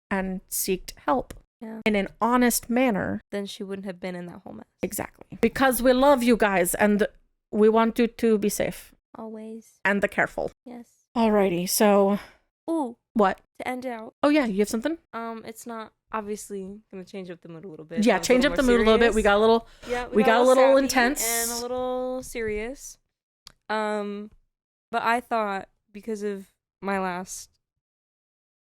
and sought help in an honest manner, then she wouldn't have been in that whole mess. Exactly. Because we love you guys and we want you to be safe. Always. And careful. Yes. Alrighty, so. Ooh. What? To end it out. Oh, yeah, you have something? It's not obviously gonna change up the mood a little bit. Yeah, change up the mood a little bit. We got a little. Yeah, we got a little sappy intense and a little serious. But I thought because of my last,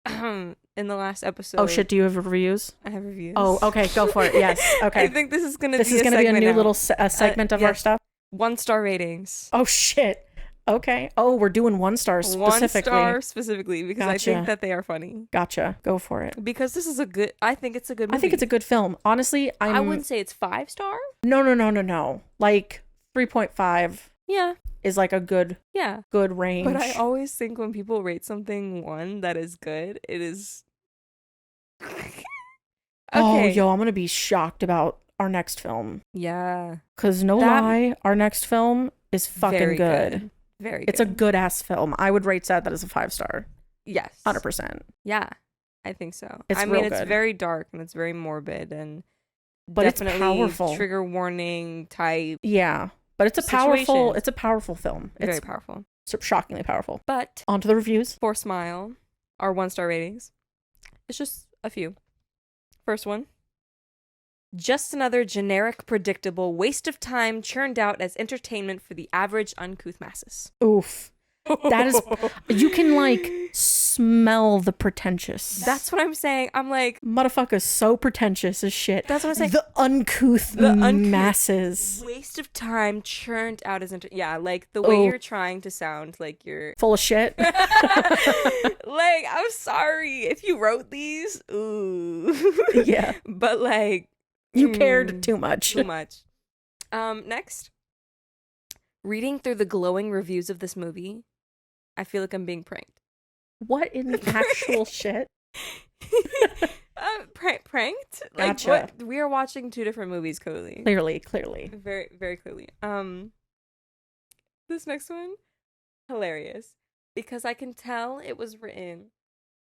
in the last episode. Oh shit! Do you have reviews? I have reviews. Oh, okay, go for it. Yes, okay. I think this is gonna. This is gonna be a new now. little segment of yes. our stuff. 1-star ratings. Oh shit. Okay. Oh, we're doing 1 star specifically. 1 star specifically because I think that they are funny. Gotcha. Go for it. Because this is I think it's a good movie. I think it's a good film. Honestly, I wouldn't say it's 5 star. No. Like 3.5. Yeah. Is like a good range. But I always think when people rate something 1 that is good, it is okay. Oh, yo, I'm gonna be shocked about our next film. Yeah. Cause no lie, our next film is fucking very good. Very good. It's a good ass film. I would rate that as a 5 star. Yes. 100%. Yeah. I think so. It's I mean, real it's good. very dark and it's very morbid and but definitely it's powerful. Trigger warning type. Yeah. But it's a powerful film. It's very powerful. Shockingly powerful. But on to the reviews. For Smile, our 1-star ratings. It's just a few. First one. Just another generic, predictable waste of time churned out as entertainment for the average uncouth masses. Oof. That is, you can like smell the pretentious. That's what I'm saying. I'm like, motherfucker's so pretentious as shit. That's what I'm saying. The uncouth masses. Waste of time churned out as like the way you're trying to sound like you're full of shit. Like, I'm sorry if you wrote these. Ooh. Yeah. But like, you cared too much. Too much. Next. Reading through the glowing reviews of this movie, I feel like I'm being pranked. What in the actual shit? Pranked? Gotcha. Like, what? We are watching 2 different movies, clearly. Clearly. Very, very clearly. This next one, hilarious. Because I can tell it was written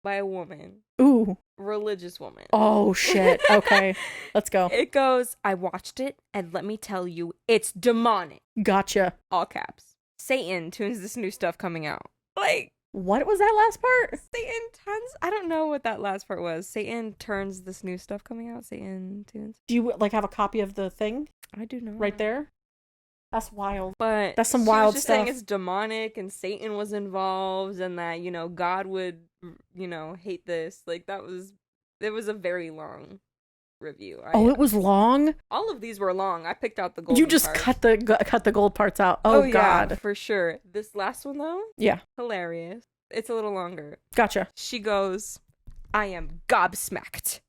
by a woman. Ooh. Religious woman. Oh, shit. Okay. Let's go. It goes, I watched it, and let me tell you, it's demonic. Gotcha. All caps. Satan tunes this new stuff coming out. Like, what was that last part? Satan turns. I don't know what that last part was. Satan turns this new stuff coming out. Satan tunes. Do you like have a copy of the thing? I do not. Right there. That's wild. But that's some wild just stuff. Saying it's demonic and Satan was involved and that God would hate this. Like it was a very long review. It was long. All of these were long. I picked out the gold. You just cut the gold parts out. Oh God, yeah, for sure. This last one though, yeah, hilarious. It's a little longer. Gotcha. She goes, I am gobsmacked.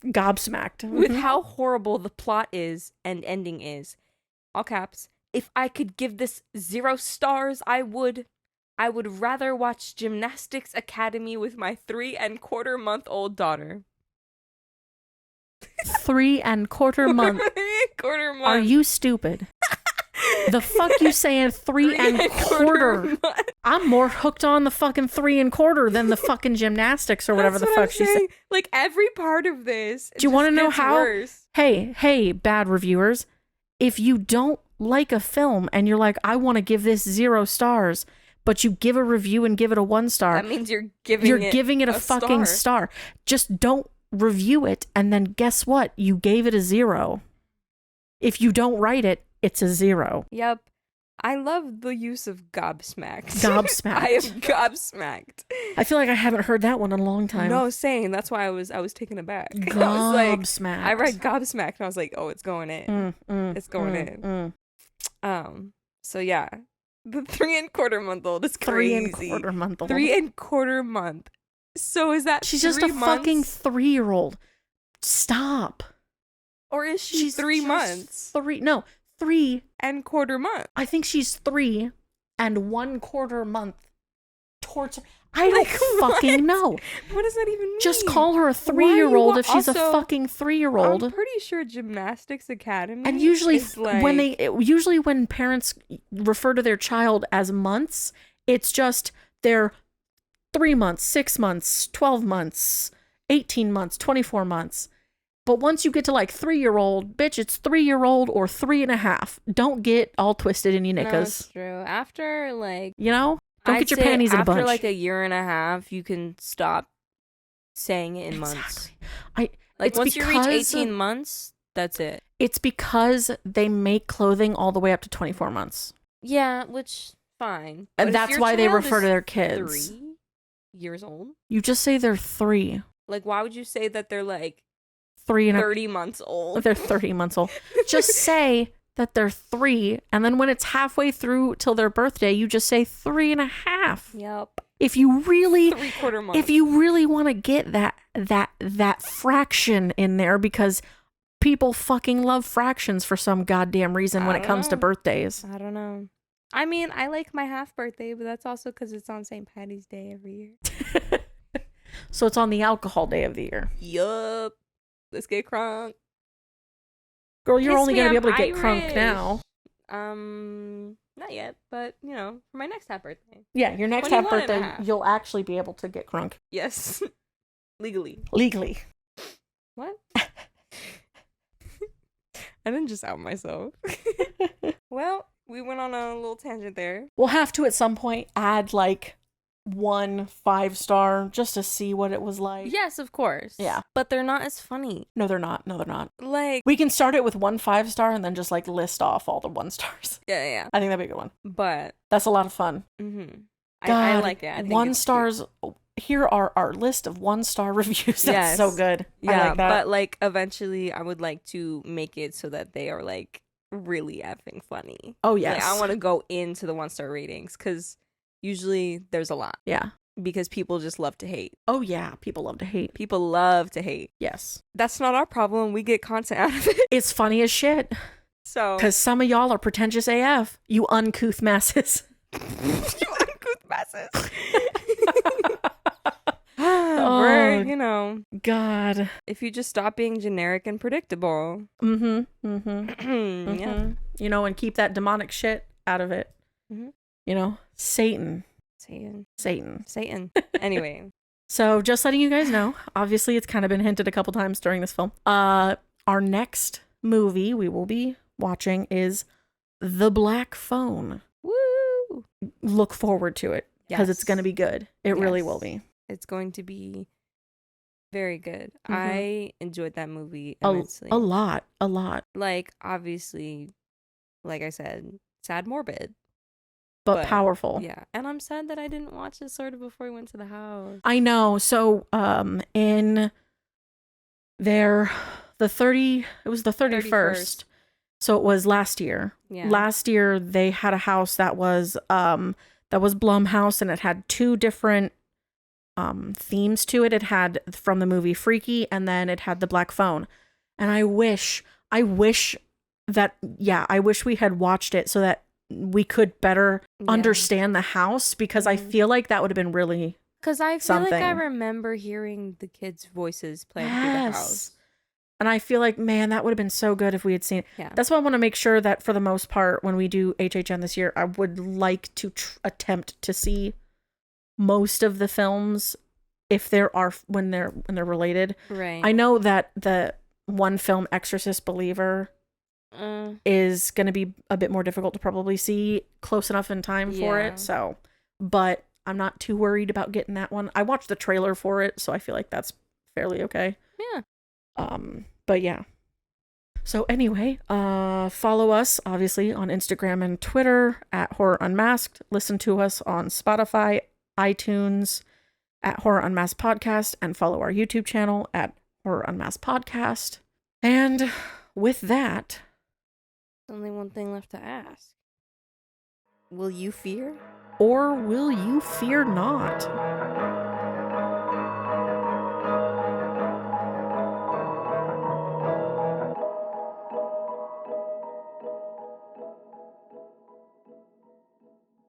Gobsmacked with how horrible the plot is and ending is. All caps. If I could give this 0 stars, I would rather watch Gymnastics Academy with my 3.25-month-old daughter. 3.25 months. 3.25 months. Are you stupid? The fuck you saying 3.25? I'm more hooked on the fucking 3.25 than the fucking gymnastics or whatever the fuck she said. Like every part of this. Do you want to know how? Worse. Hey, bad reviewers. If you don't like a film and you're like, I want to give this 0 stars, but you give a review and give it a 1 star, that means you're giving it a fucking star. Just don't review it, and then guess what? You gave it a 0. If you don't write it, it's a 0. Yep. I love the use of gobsmacked. Gobsmacked. I am gobsmacked. I feel like I haven't heard that one in a long time. No, same. That's why I was taken aback. I was like, Gobsmacked. I read gobsmacked and I was like, oh, it's going in. It's going in. So yeah, the 3¼ month old is crazy. 3¼ month old. 3¼ month. So is that She's just 3 a fucking months? 3-year-old. Stop. Or is she She's 3 just months? 3. And quarter month. I think she's 3 and 1/4 month. Torture. I don't fucking know. What does that even mean? Just call her a 3-year-old if she's a Also, fucking 3-year-old. I'm pretty sure Gymnastics Academy. And usually is like, when parents refer to their child as months, it's just they're 3 months, 6 months, 12 months, 18 months, 24 months. But once you get to like 3-year-old, bitch, it's 3-year-old or 3.5. Don't get all twisted in your no, knickers. it's true. After like, You know? Don't I'd get your say panties in a after bunch. like a year and a half, you can stop saying it in months. Exactly. Like It's once you reach because- 18 months, that's it. It's because they make clothing all the way up to 24 months. Yeah, which fine. But And if that's your why they child refer is to their kids. 3 years old. You just say they're 3. Like, why would you say that they're like 3 and 30 months old? they're 30 months old. Just say that they're 3, and then when it's halfway through till their birthday, you just say 3.5. Yep. If you really 3/4 month. if you really want to get that fraction in there, because people fucking love fractions for some goddamn reason when I it don't comes to know. birthdays. I don't know. I mean, I like my half birthday, but that's also because it's on St. Patty's Day every year. So it's on the alcohol day of the year. Yup. Let's get crunk. Girl, you're Kiss only me, going to be I'm able to get crunk Irish. now. Not yet, but you know, for my next half birthday. Yeah, your next half 21 and a birthday, half. you'll actually be able to get crunk. Yes. Legally. Legally. What? I didn't just out myself. Well, we went on a little tangent there. We'll have to at some point add like 1 5-star just to see what it was like. Yes, of course. Yeah. But they're not as funny. No, they're not. No, they're not. Like, We can start it with 1 5-star and then just like list off all the 1-stars. yeah. I think that'd be a good one. But, That's a lot of fun. I God, like it. I think 1 it's stars. Here are our list of 1-star reviews. That's so Yes. good. cute. I Yeah, like that. but like eventually I would like to make it so that they are like really effing funny. Oh, Like, yes. I want to go into the 1-star ratings because usually there's a lot Yeah. because people just love to hate. Oh, yeah. People love to hate. People love to hate. Yes. That's not our problem. We get content out of it. It's funny as shit. So Because some of y'all are pretentious AF. You uncouth masses. you uncouth masses. Oh, We're, you know, God. if you just stop being generic and predictable. Mm-hmm. Yeah. You know, and keep that demonic shit out of it. Mhm. You know, Satan. Satan. Anyway. So just letting you guys know, obviously it's kind of been hinted a couple times during this film. Our next movie we will be watching is The Black Phone. Woo! Look forward to it because it's Yes. going to be good. It really will Yes. be. It's going to be very good. Mhm. I enjoyed that movie A immensely. lot. Like, obviously, like I said, sad, morbid. But powerful. Yeah. And I'm sad that I didn't watch it sort of before we went to the house. I know. So in there, it was the 31st. So it was last year. Yeah. Last year they had a house that was Blumhouse, and it had 2 different themes to it. It had from the movie Freaky, and then it had The Black Phone. And I wish we had watched it so that we could better Yeah. understand the house, because I Mhm. feel like that would have been really Because I feel like I something. remember hearing the kids' voices playing through the house. And I feel like, man, that would have been so good if we had seen it. Yeah. That's why I want to make sure that for the most part, when we do HHN this year, I would like to attempt to see most of the films if there are when they're related. Right. I know that the one film, Exorcist Believer, is going to be a bit more difficult to probably see close enough in time for Yeah. it. So, but I'm not too worried about getting that one. I watched the trailer for it, so I feel like that's fairly okay. Yeah. But yeah. So anyway, follow us obviously on Instagram and Twitter at Horror Unmasked. Listen to us on Spotify, iTunes at Horror Unmasked Podcast, and follow our YouTube channel at Horror Unmasked Podcast. And with that, Only one thing left to ask. Will you fear? or will you fear not?